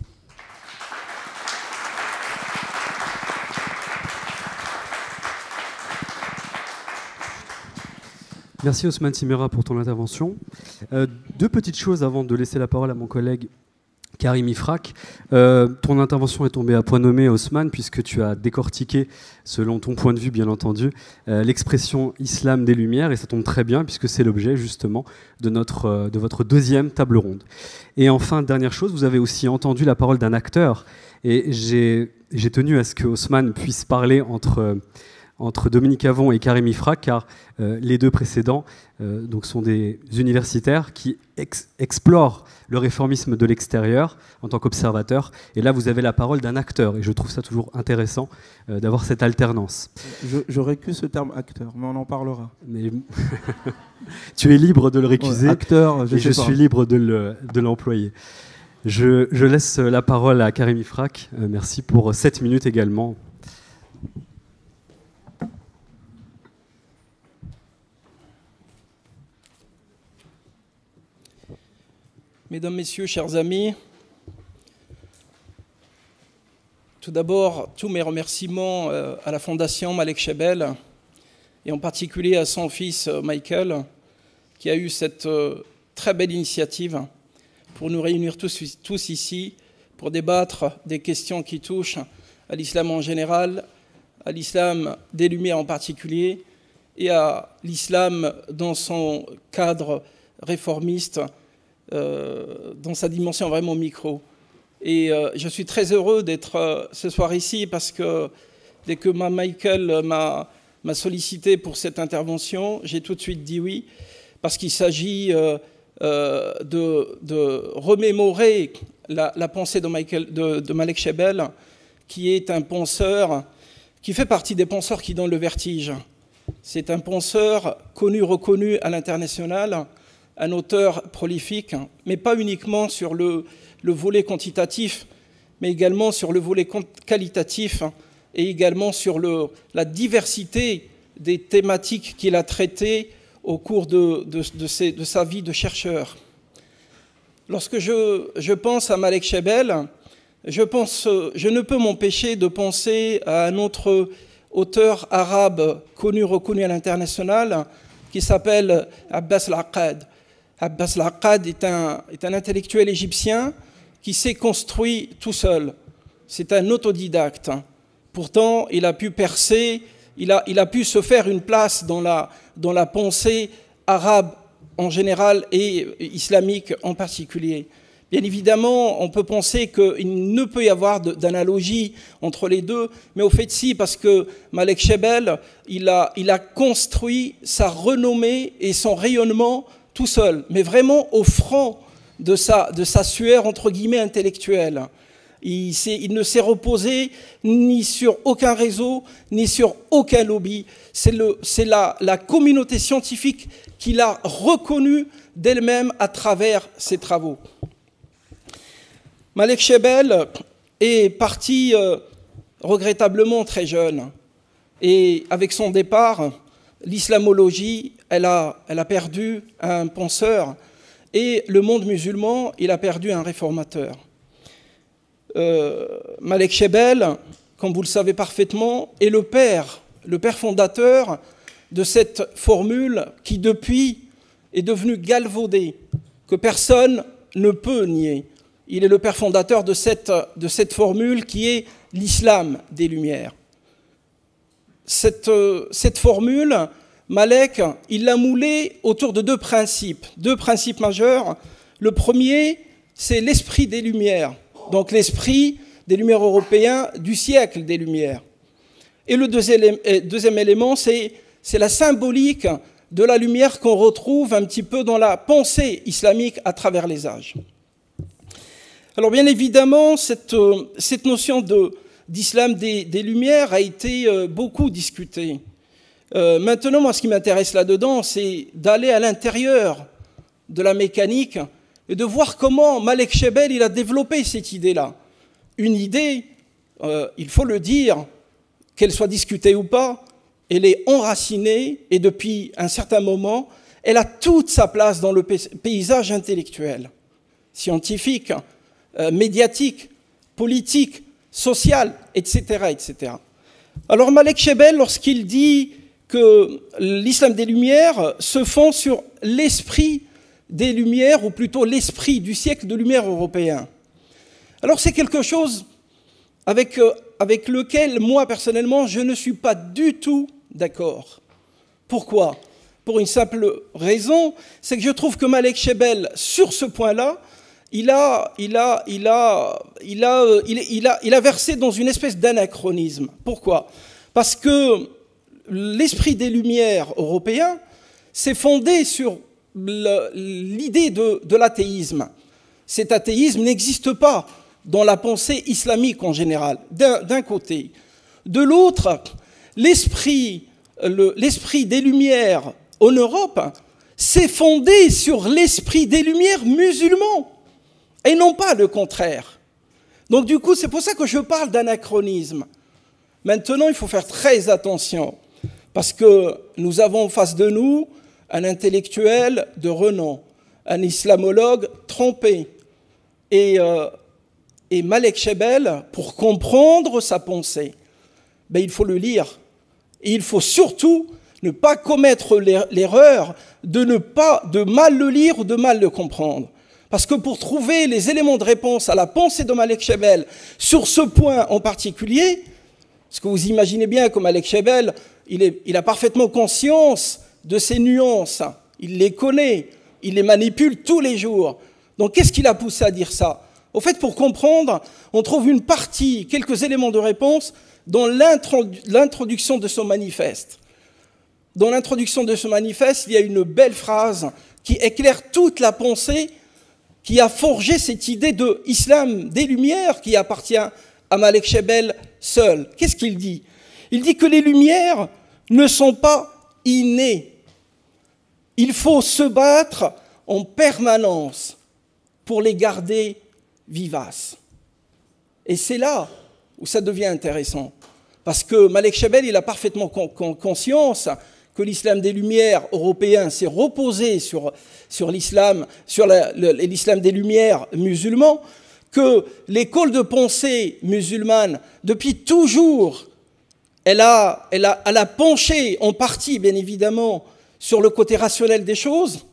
Speaker 3: Merci Ousmane Timéra pour ton intervention. Deux petites choses avant de laisser la parole à mon collègue Karim Ifrak. Ton intervention est tombée à point nommé, Ousmane, puisque tu as décortiqué, selon ton point de vue bien entendu, l'expression islam des Lumières, et ça tombe très bien puisque c'est l'objet justement de votre deuxième table ronde. Et enfin, dernière chose, vous avez aussi entendu la parole d'un acteur, et j'ai tenu à ce que Ousmane puisse parler entre Dominique Avon et Karim Ifrak, car les deux précédents donc sont des universitaires qui explorent le réformisme de l'extérieur en tant qu'observateurs. Et là, vous avez la parole d'un acteur, et je trouve ça toujours intéressant d'avoir cette alternance.
Speaker 5: Je récuse ce terme acteur, mais on en parlera.
Speaker 3: Mais tu es libre de le récuser,
Speaker 5: acteur,
Speaker 3: je suis libre de l'employer. Je laisse la parole à Karim Ifrak. Merci pour 7 minutes également.
Speaker 6: Mesdames, Messieurs, chers amis, tout d'abord, tous mes remerciements à la Fondation Malek Shebel et en particulier à son fils Michael, qui a eu cette très belle initiative pour nous réunir tous ici pour débattre des questions qui touchent à l'islam en général, à l'islam des Lumières en particulier et à l'islam dans son cadre réformiste, dans sa dimension vraiment micro. Et je suis très heureux d'être ce soir ici parce que dès que Michael m'a sollicité pour cette intervention, j'ai tout de suite dit oui, parce qu'il s'agit de remémorer la pensée de Malek Shebel, qui est un penseur qui fait partie des penseurs qui donnent le vertige. C'est un penseur connu, reconnu à l'international, un auteur prolifique, mais pas uniquement sur le volet quantitatif, mais également sur le volet qualitatif et également sur la diversité des thématiques qu'il a traitées au cours de sa vie de chercheur. Lorsque je pense à Malek Shebel, je ne peux m'empêcher de penser à un autre auteur arabe connu, reconnu à l'international, qui s'appelle Abbas al-Aqad. Abbas al-Aqad est un intellectuel égyptien qui s'est construit tout seul. C'est un autodidacte. Pourtant, il a pu percer, il a pu se faire une place dans la pensée arabe en général et islamique en particulier. Bien évidemment, on peut penser qu'il ne peut y avoir d'analogie entre les deux, mais au fait si, parce que Malek Shebel, il a construit sa renommée et son rayonnement tout seul, mais vraiment au front de sa sueur entre guillemets intellectuelle. Il ne s'est reposé ni sur aucun réseau, ni sur aucun lobby. C'est la communauté scientifique qui l'a reconnu d'elle-même à travers ses travaux. Malek Shebel est parti regrettablement très jeune. Et avec son départ, l'islamologie, elle a perdu un penseur. Et le monde musulman, il a perdu un réformateur. Malek Shebel, comme vous le savez parfaitement, est le père fondateur de cette formule qui depuis est devenue galvaudée, que personne ne peut nier. Il est le père fondateur de cette formule qui est l'islam des Lumières. Cette formule, Malek, il l'a moulée autour de deux principes majeurs. Le premier, c'est l'esprit des Lumières, donc l'esprit des Lumières européens du siècle des Lumières. Et le deuxième élément, c'est la symbolique de la lumière qu'on retrouve un petit peu dans la pensée islamique à travers les âges. Alors bien évidemment, cette notion d'islam des Lumières a été beaucoup discutée. Maintenant, moi, ce qui m'intéresse là-dedans, c'est d'aller à l'intérieur de la mécanique et de voir comment Malek Shebel il a développé cette idée-là. Une idée, il faut le dire, qu'elle soit discutée ou pas, elle est enracinée et depuis un certain moment, elle a toute sa place dans le paysage intellectuel, scientifique, médiatique, politique, social, etc., etc. Alors Malek Shebel, lorsqu'il dit que l'islam des Lumières se fonde sur l'esprit des Lumières, ou plutôt l'esprit du siècle de lumière européen, alors c'est quelque chose avec lequel, moi, personnellement, je ne suis pas du tout d'accord. Pourquoi? Pour une simple raison, c'est que je trouve que Malek Shebel, sur ce point-là, il a versé dans une espèce d'anachronisme. Pourquoi? Parce que l'esprit des Lumières européens s'est fondé sur l'idée de l'athéisme. Cet athéisme n'existe pas dans la pensée islamique en général, d'un côté. De l'autre, l'esprit des Lumières en Europe s'est fondé sur l'esprit des Lumières musulmans, et non pas le contraire. Donc du coup, c'est pour ça que je parle d'anachronisme. Maintenant, il faut faire très attention, parce que nous avons en face de nous un intellectuel de renom, un islamologue trompé. Et Malek Shebel, pour comprendre sa pensée, il faut le lire. Et il faut surtout ne pas commettre l'erreur de mal le lire ou de mal le comprendre. Parce que pour trouver les éléments de réponse à la pensée de Malek Shebel sur ce point en particulier, parce que vous imaginez bien que Malek Shebel, il a parfaitement conscience de ces nuances, il les connaît, il les manipule tous les jours. Donc qu'est-ce qui l'a poussé à dire ça? Au fait, pour comprendre, on trouve quelques éléments de réponse dans l'introduction de son manifeste. Dans l'introduction de ce manifeste, il y a une belle phrase qui éclaire toute la pensée qui a forgé cette idée de islam des Lumières qui appartient à Malek Shebel seul. Qu'est-ce qu'il dit? Il dit que les Lumières ne sont pas innées. Il faut se battre en permanence pour les garder vivaces. Et c'est là où ça devient intéressant. Parce que Malek Shebel, il a parfaitement conscience que l'islam des Lumières européen s'est reposé sur l'islam, l'islam des Lumières musulmans, que l'école de pensée musulmane, depuis toujours, elle a penché en partie, bien évidemment, sur le côté rationnel des choses.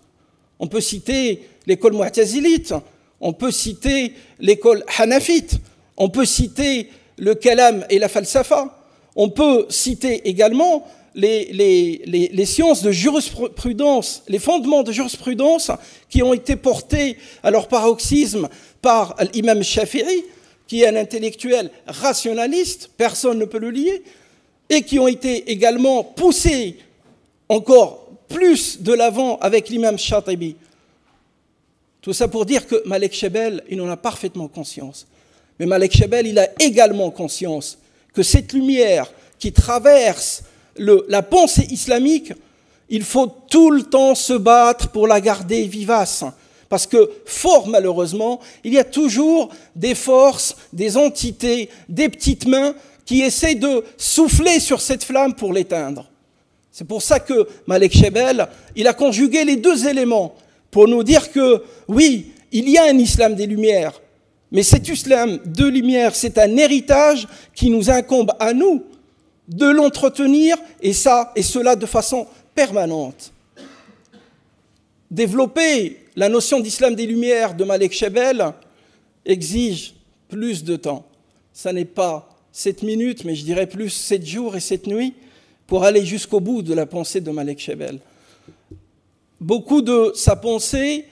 Speaker 6: On peut citer l'école mu'tazilite, on peut citer l'école hanafite, on peut citer le kalam et la falsafa, on peut citer également les sciences de jurisprudence, les fondements de jurisprudence qui ont été portés à leur paroxysme par l'imam Shafi'i, qui est un intellectuel rationaliste, personne ne peut le lier, et qui ont été également poussés encore plus de l'avant avec l'imam Shatibi. Tout ça pour dire que Malek Shebel, il en a parfaitement conscience. Mais Malek Shebel, il a également conscience que cette lumière qui traverse la pensée islamique, il faut tout le temps se battre pour la garder vivace. Parce que, fort malheureusement, il y a toujours des forces, des entités, des petites mains qui essaient de souffler sur cette flamme pour l'éteindre. C'est pour ça que Malek Shebel, il a conjugué les deux éléments pour nous dire que, oui, il y a un islam des Lumières, mais cet islam de lumière, c'est un héritage qui nous incombe à nous de l'entretenir, et cela de façon permanente. Développer la notion d'islam des Lumières de Malek Shebel exige plus de temps. Ça n'est pas 7 minutes, mais je dirais plus 7 jours et 7 nuits pour aller jusqu'au bout de la pensée de Malek Shebel. Beaucoup de sa pensée,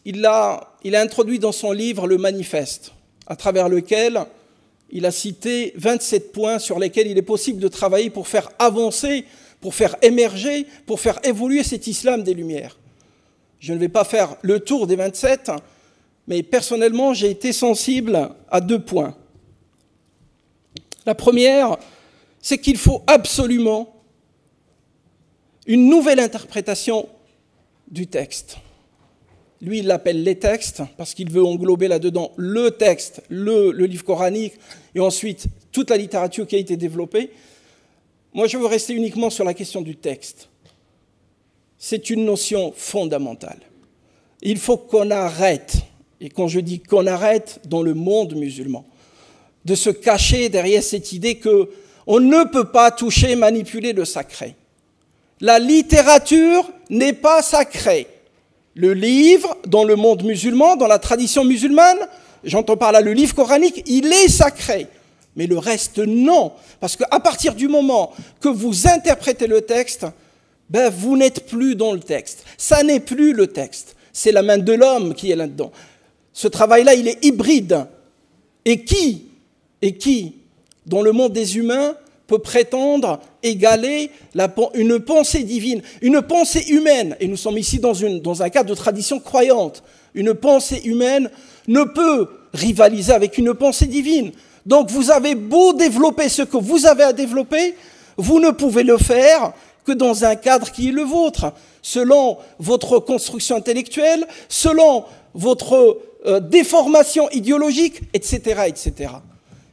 Speaker 6: il a introduit dans son livre le Manifeste, à travers lequel il a cité 27 points sur lesquels il est possible de travailler pour faire avancer, pour faire émerger, pour faire évoluer cet islam des Lumières. Je ne vais pas faire le tour des 27, mais personnellement, j'ai été sensible à 2 points. La première, c'est qu'il faut absolument une nouvelle interprétation du texte. Lui, il l'appelle les textes, parce qu'il veut englober là-dedans le texte, le livre coranique, et ensuite toute la littérature qui a été développée. Moi, je veux rester uniquement sur la question du texte. C'est une notion fondamentale. Il faut qu'on arrête, et quand je dis qu'on arrête dans le monde musulman, de se cacher derrière cette idée qu'on ne peut pas toucher, manipuler le sacré. La littérature n'est pas sacrée. Le livre, dans le monde musulman, dans la tradition musulmane, j'entends par là le livre coranique, il est sacré. Mais le reste, non. Parce qu'à partir du moment que vous interprétez le texte, vous n'êtes plus dans le texte. Ça n'est plus le texte. C'est la main de l'homme qui est là-dedans. Ce travail-là, il est hybride. Et qui, dans le monde des humains, peut prétendre égaler une pensée divine, une pensée humaine, et nous sommes ici dans un cadre de tradition croyante, une pensée humaine ne peut rivaliser avec une pensée divine. Donc vous avez beau développer ce que vous avez à développer, vous ne pouvez le faire que dans un cadre qui est le vôtre, selon votre construction intellectuelle, selon votre déformation idéologique, etc., etc.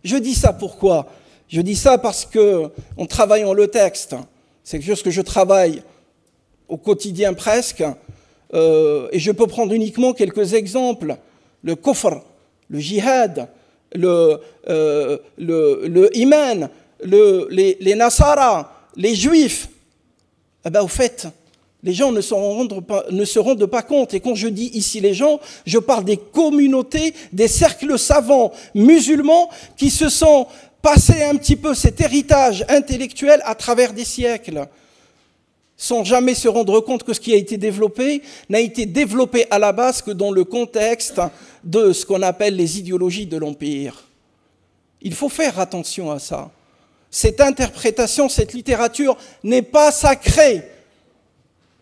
Speaker 6: Je dis ça pourquoi ? Je dis ça parce que, en travaillant le texte, c'est quelque chose que je travaille au quotidien presque, et je peux prendre uniquement quelques exemples. Le kufr, le jihad, le iman, les nasara, les juifs. Au fait, les gens ne se rendent pas compte. Et quand je dis ici les gens, je parle des communautés, des cercles savants musulmans qui se sont passés un petit peu cet héritage intellectuel à travers des siècles, sans jamais se rendre compte que ce qui a été développé n'a été développé à la base que dans le contexte de ce qu'on appelle les idéologies de l'Empire. Il faut faire attention à ça. Cette interprétation, cette littérature n'est pas sacrée.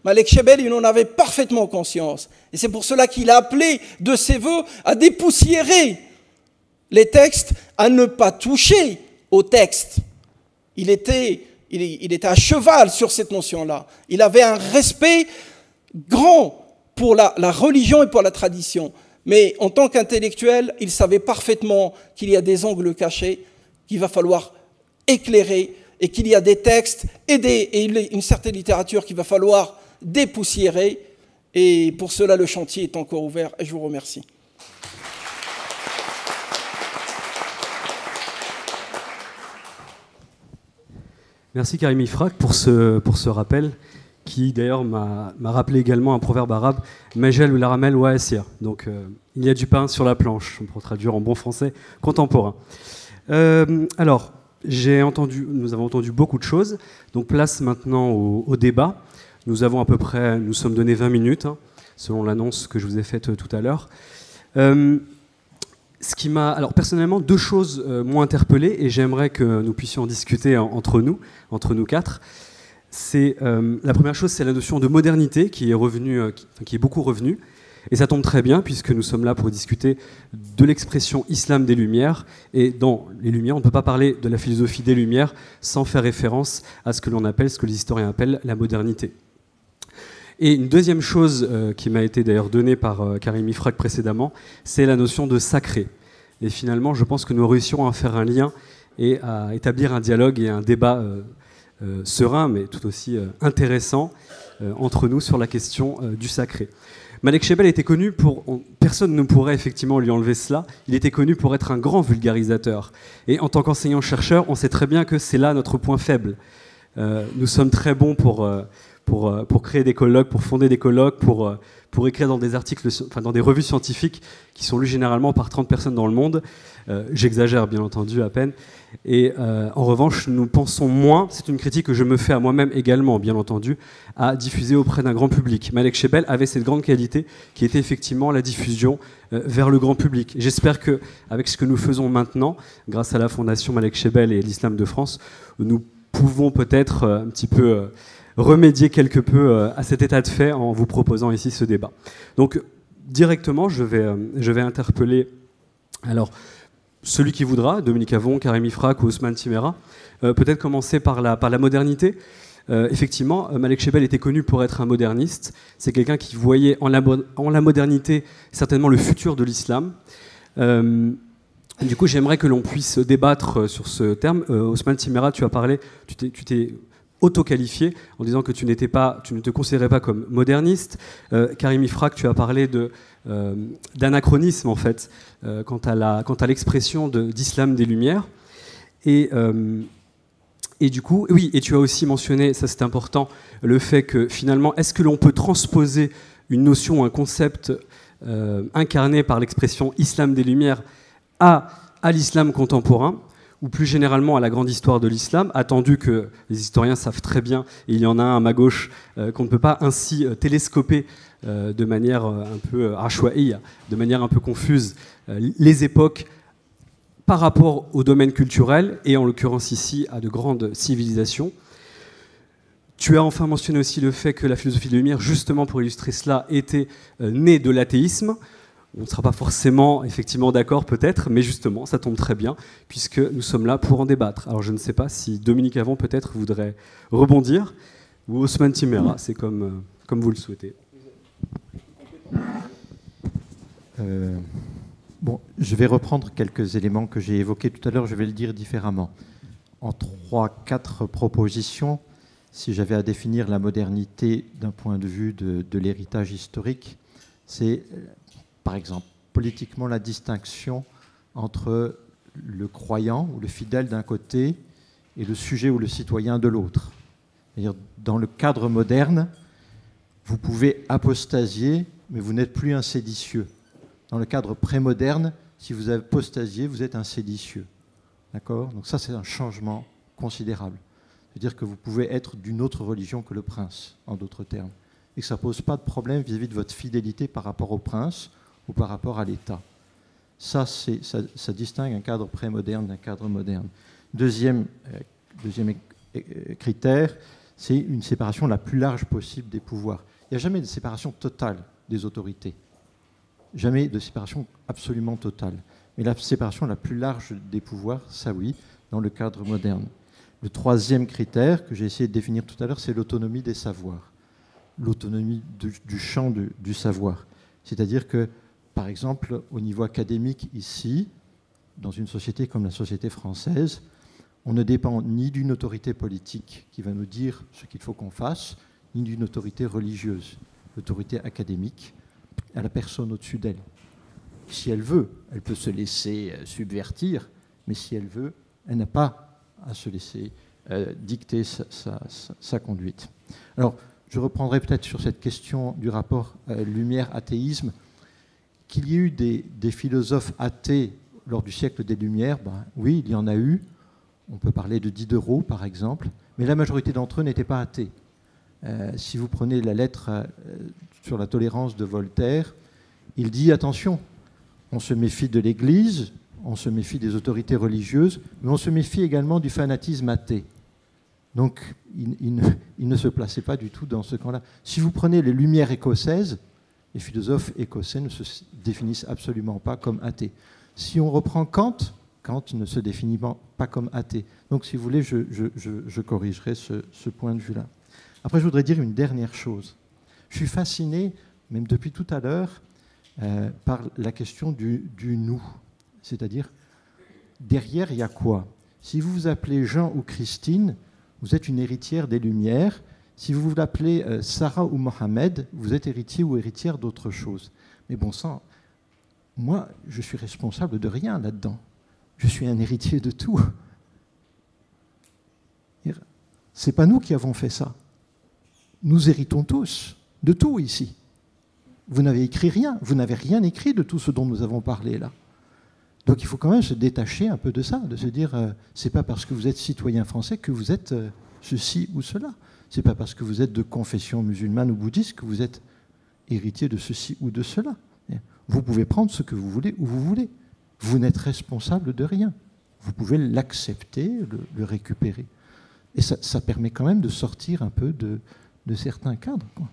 Speaker 6: Malek Shebel, il en avait parfaitement conscience. Et c'est pour cela qu'il a appelé de ses voeux à dépoussiérer les textes, à ne pas toucher aux textes. Il était à cheval sur cette notion-là. Il avait un respect grand pour la religion et pour la tradition. Mais en tant qu'intellectuel, il savait parfaitement qu'il y a des angles cachés qu'il va falloir éclairer et qu'il y a des textes et une certaine littérature qu'il va falloir dépoussiérer. Et pour cela, le chantier est encore ouvert. Et je vous remercie.
Speaker 3: Merci Karim Ifrak pour ce rappel qui d'ailleurs m'a rappelé également un proverbe arabe, Majel ou Laramel ou Asir. Donc il y a du pain sur la planche, pour traduire en bon français contemporain. Alors, nous avons entendu beaucoup de choses, donc place maintenant au débat. Nous sommes donné 20 minutes, hein, selon l'annonce que je vous ai faite tout à l'heure. Alors personnellement, deux choses m'ont interpellé et j'aimerais que nous puissions en discuter entre nous quatre. La première chose, c'est la notion de modernité qui est beaucoup revenue. Et ça tombe très bien puisque nous sommes là pour discuter de l'expression islam des Lumières. Et dans les Lumières, on ne peut pas parler de la philosophie des Lumières sans faire référence à ce que les historiens appellent la modernité. Et une deuxième chose qui m'a été d'ailleurs donnée par Karim Ifrak précédemment, c'est la notion de sacré. Et finalement, je pense que nous réussirons à faire un lien et à établir un dialogue et un débat serein, mais tout aussi intéressant entre nous sur la question du sacré. Malek Shebel était connu personne ne pourrait effectivement lui enlever cela, il était connu pour être un grand vulgarisateur. Et en tant qu'enseignant-chercheur, on sait très bien que c'est là notre point faible. Nous sommes très bons pour créer des colloques, pour fonder des colloques, pour écrire dans des articles, dans des revues scientifiques qui sont lues généralement par 30 personnes dans le monde. J'exagère bien entendu à peine. Et en revanche, nous pensons moins, c'est une critique que je me fais à moi-même également, bien entendu, à diffuser auprès d'un grand public. Malek Shebel avait cette grande qualité qui était effectivement la diffusion vers le grand public. J'espère qu'avec ce que nous faisons maintenant, grâce à la Fondation Malek Shebel et l'Islam de France, nous pouvons peut-être un petit peu remédier quelque peu à cet état de fait en vous proposant ici ce débat. Donc directement, je vais interpeller celui qui voudra, Dominique Avon, Karim Ifrak ou Ousmane Timéra. Peut-être commencer par la modernité. Effectivement, Malek Shebel était connu pour être un moderniste. C'est quelqu'un qui voyait en la modernité certainement le futur de l'islam. Du coup, j'aimerais que l'on puisse débattre sur ce terme. Ousmane Timéra, tu t'es auto-qualifié en disant que tu ne te considérais pas comme moderniste. Karim Ifrak, tu as parlé d'anachronisme en fait quant à l'expression d'islam des Lumières. Et du coup, oui, et tu as aussi mentionné, ça c'est important, le fait que finalement, est-ce que l'on peut transposer une notion, un concept incarné par l'expression islam des Lumières à l'islam contemporain, ou plus généralement à la grande histoire de l'islam, attendu que les historiens savent très bien, et il y en a un à ma gauche, qu'on ne peut pas ainsi télescoper de manière un peu ashwaïa, de manière un peu confuse, les époques par rapport au domaine culturel, et en l'occurrence ici à de grandes civilisations. Tu as enfin mentionné aussi le fait que la philosophie des Lumières, justement pour illustrer cela, était née de l'athéisme. On ne sera pas forcément effectivement d'accord peut-être, mais justement, ça tombe très bien, puisque nous sommes là pour en débattre. Alors je ne sais pas si Dominique Avon peut-être voudrait rebondir, ou Ousmane Timéra, c'est comme vous le souhaitez.
Speaker 4: Bon, je vais reprendre quelques éléments que j'ai évoqués tout à l'heure, je vais le dire différemment. En 3-4 propositions, si j'avais à définir la modernité d'un point de vue de l'héritage historique, c'est... Par exemple, politiquement, la distinction entre le croyant ou le fidèle d'un côté et le sujet ou le citoyen de l'autre. C'est-à-dire, dans le cadre moderne, vous pouvez apostasier, mais vous n'êtes plus un séditieux. Dans le cadre pré-moderne, si vous apostasiez, vous êtes un séditieux. D'accord ? Donc ça, c'est un changement considérable. C'est-à-dire que vous pouvez être d'une autre religion que le prince, en d'autres termes. Et que ça ne pose pas de problème vis-à-vis de votre fidélité par rapport au prince ou par rapport à l'État. Ça distingue un cadre pré-moderne d'un cadre moderne. Deuxième critère, c'est une séparation la plus large possible des pouvoirs. Il n'y a jamais de séparation totale des autorités. Jamais de séparation absolument totale. Mais la séparation la plus large des pouvoirs, ça oui, dans le cadre moderne. Le troisième critère que j'ai essayé de définir tout à l'heure, c'est l'autonomie des savoirs. L'autonomie du champ du savoir. C'est-à-dire que, par exemple, au niveau académique ici, dans une société comme la société française, on ne dépend ni d'une autorité politique qui va nous dire ce qu'il faut qu'on fasse, ni d'une autorité religieuse. L'autorité académique, elle a personne au-dessus d'elle. Si elle veut, elle peut se laisser subvertir, mais si elle veut, elle n'a pas à se laisser dicter sa conduite. Alors, je reprendrai peut-être sur cette question du rapport lumière-athéisme, qu'il y ait eu des philosophes athées lors du siècle des Lumières, ben, oui, il y en a eu. On peut parler de Diderot, par exemple, mais la majorité d'entre eux n'étaient pas athées. Si vous prenez la lettre sur la tolérance de Voltaire, il dit, attention, on se méfie de l'Église, on se méfie des autorités religieuses, mais on se méfie également du fanatisme athée. Donc, il ne se plaçait pas du tout dans ce camp-là. Si vous prenez les Lumières écossaises, les philosophes écossais ne se définissent absolument pas comme athées. Si on reprend Kant, Kant ne se définit pas comme athée. Donc, si vous voulez, je corrigerai ce point de vue-là. Après, je voudrais dire une dernière chose. Je suis fasciné, même depuis tout à l'heure, par la question du nous. C'est-à-dire, derrière, il y a quoi? Si vous vous appelez Jean ou Christine, vous êtes une héritière des Lumières. Si vous vous appelez Sarah ou Mohamed, vous êtes héritier ou héritière d'autre chose. Mais bon sang, moi, je suis responsable de rien là-dedans. Je suis un héritier de tout. C'est pas nous qui avons fait ça. Nous héritons tous de tout ici. Vous n'avez écrit rien, vous n'avez rien écrit de tout ce dont nous avons parlé là. Donc il faut quand même se détacher un peu de ça, de se dire, c'est pas parce que vous êtes citoyen français que vous êtes ceci ou cela. C'est pas parce que vous êtes de confession musulmane ou bouddhiste que vous êtes héritier de ceci ou de cela. Vous pouvez prendre ce que vous voulez où vous voulez. Vous n'êtes responsable de rien. Vous pouvez l'accepter, le récupérer. Et ça permet quand même de sortir un peu de certains cadres, quoi.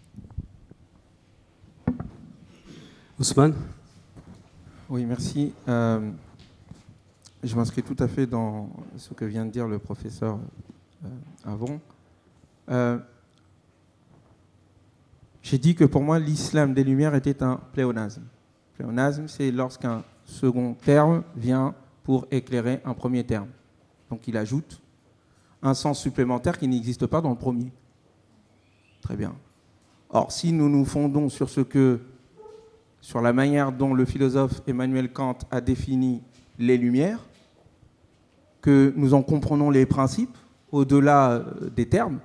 Speaker 3: Ousmane?
Speaker 5: Oui, merci. Je m'inscris tout à fait dans ce que vient de dire le professeur avant. J'ai dit que pour moi, l'islam des Lumières était un pléonasme. Pléonasme, c'est lorsqu'un second terme vient pour éclairer un premier terme. Donc il ajoute un sens supplémentaire qui n'existe pas dans le premier. Très bien. Or, si nous nous fondons sur la manière dont le philosophe Emmanuel Kant a défini les Lumières, que nous en comprenons les principes au-delà des termes,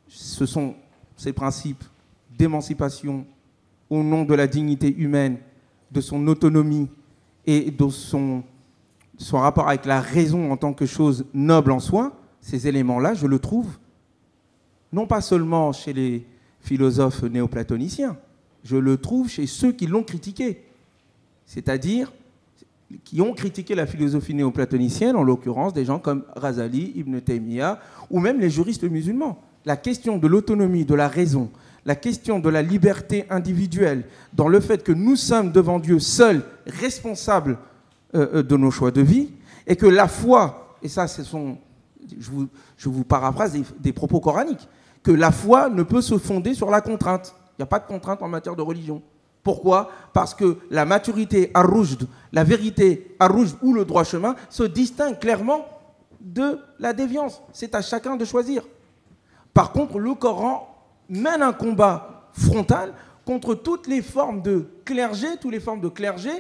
Speaker 5: ce sont ces principes d'émancipation au nom de la dignité humaine, de son autonomie et de son rapport avec la raison en tant que chose noble en soi. Ces éléments-là, je le trouve non pas seulement chez les philosophes néoplatoniciens, je le trouve chez ceux qui l'ont critiqué, c'est-à-dire qui ont critiqué la philosophie néoplatonicienne, en l'occurrence des gens comme Razali, Ibn Taymiyyah, ou même les juristes musulmans. La question de l'autonomie, de la raison, la question de la liberté individuelle, dans le fait que nous sommes devant Dieu seuls, responsables de nos choix de vie, et que la foi, et ça je vous paraphrase des propos coraniques, que la foi ne peut se fonder sur la contrainte. Il n'y a pas de contrainte en matière de religion. Pourquoi? Parce que la maturité ar-rujd, la vérité ar-rujd ou le droit chemin se distingue clairement de la déviance. C'est à chacun de choisir. Par contre, le Coran mène un combat frontal contre toutes les formes de clergé, toutes les formes de clergé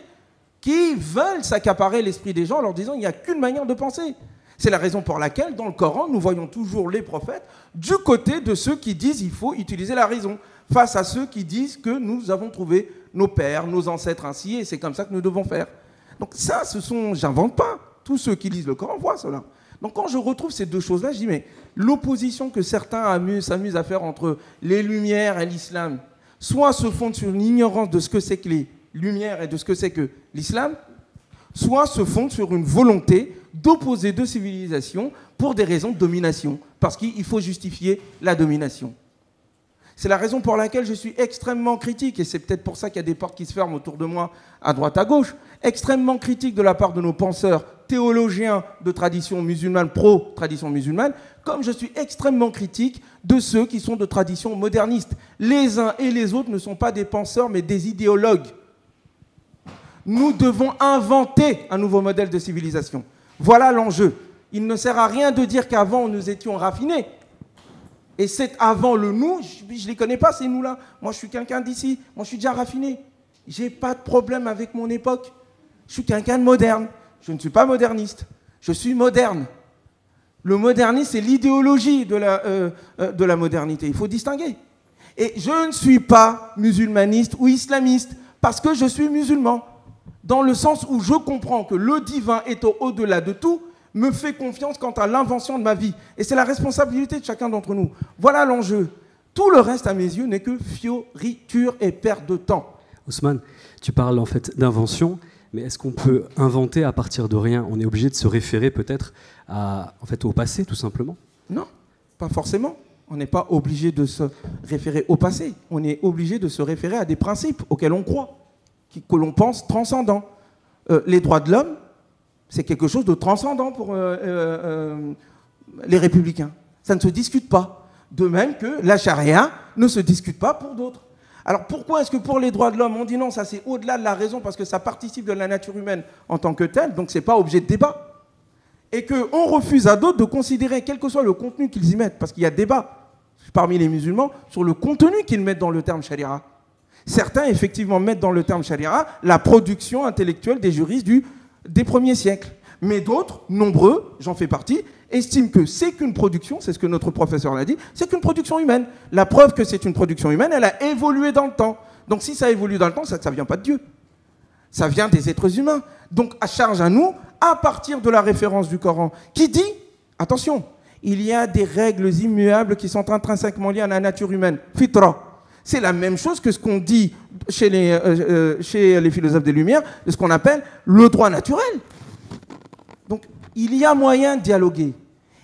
Speaker 5: qui veulent s'accaparer l'esprit des gens en leur disant qu'il n'y a qu'une manière de penser. C'est la raison pour laquelle, dans le Coran, nous voyons toujours les prophètes du côté de ceux qui disent qu'il faut utiliser la raison, face à ceux qui disent que nous avons trouvé nos pères, nos ancêtres ainsi, et c'est comme ça que nous devons faire. Donc ça, j'invente pas. Tous ceux qui lisent le Coran voient cela. Donc quand je retrouve ces deux choses-là, je dis, mais l'opposition que certains s'amusent à faire entre les Lumières et l'islam, soit se fonde sur une ignorance de ce que c'est que les Lumières et de ce que c'est que l'islam, soit se fonde sur une volonté d'opposer deux civilisations pour des raisons de domination, parce qu'il faut justifier la domination. C'est la raison pour laquelle je suis extrêmement critique, et c'est peut-être pour ça qu'il y a des portes qui se ferment autour de moi, à droite, à gauche, extrêmement critique de la part de nos penseurs théologiens de tradition musulmane, pro-tradition musulmane, comme je suis extrêmement critique de ceux qui sont de tradition moderniste. Les uns et les autres ne sont pas des penseurs, mais des idéologues. Nous devons inventer un nouveau modèle de civilisation. Voilà l'enjeu. Il ne sert à rien de dire qu'avant nous étions raffinés. Et c'est avant le nous, je ne les connais pas ces nous-là. Moi je suis quelqu'un d'ici, moi je suis déjà raffiné. Je n'ai pas de problème avec mon époque. Je suis quelqu'un de moderne. Je ne suis pas moderniste, je suis moderne.
Speaker 7: Le modernisme, c'est l'idéologie de la modernité. Il faut distinguer. Et je ne suis pas musulmaniste ou islamiste parce que je suis musulman. Dans le sens où je comprends que le divin est au-delà de tout, me fait confiance quant à l'invention de ma vie. Et c'est la responsabilité de chacun d'entre nous. Voilà l'enjeu. Tout le reste, à mes yeux, n'est que fioriture et perte de temps.
Speaker 3: Ousmane, tu parles en fait d'invention, mais est-ce qu'on peut inventer à partir de rien? On est obligé de se référer peut-être au passé, tout simplement?
Speaker 7: Non, pas forcément. On n'est pas obligé de se référer au passé. On est obligé de se référer à des principes auxquels on croit, que l'on pense transcendants. Les droits de l'homme, c'est quelque chose de transcendant pour les républicains. Ça ne se discute pas. De même que la charia ne se discute pas pour d'autres. Alors pourquoi est-ce que pour les droits de l'homme, on dit non, ça c'est au-delà de la raison parce que ça participe de la nature humaine en tant que telle, donc ce n'est pas objet de débat. Et qu'on refuse à d'autres de considérer, quel que soit le contenu qu'ils y mettent, parce qu'il y a débat parmi les musulmans sur le contenu qu'ils mettent dans le terme charia. Certains, effectivement, mettent dans le terme charia la production intellectuelle des juristes des premiers siècles. Mais d'autres, nombreux, j'en fais partie, estiment que c'est qu'une production, c'est ce que notre professeur l'a dit, c'est qu'une production humaine. La preuve que c'est une production humaine, elle a évolué dans le temps. Donc si ça évolue dans le temps, ça ne vient pas de Dieu. Ça vient des êtres humains. Donc à charge à nous, à partir de la référence du Coran, qui dit, attention, il y a des règles immuables qui sont intrinsèquement liées à la nature humaine. Fitra. C'est la même chose que ce qu'on dit chez les philosophes des Lumières, de ce qu'on appelle le droit naturel. Donc, il y a moyen de dialoguer.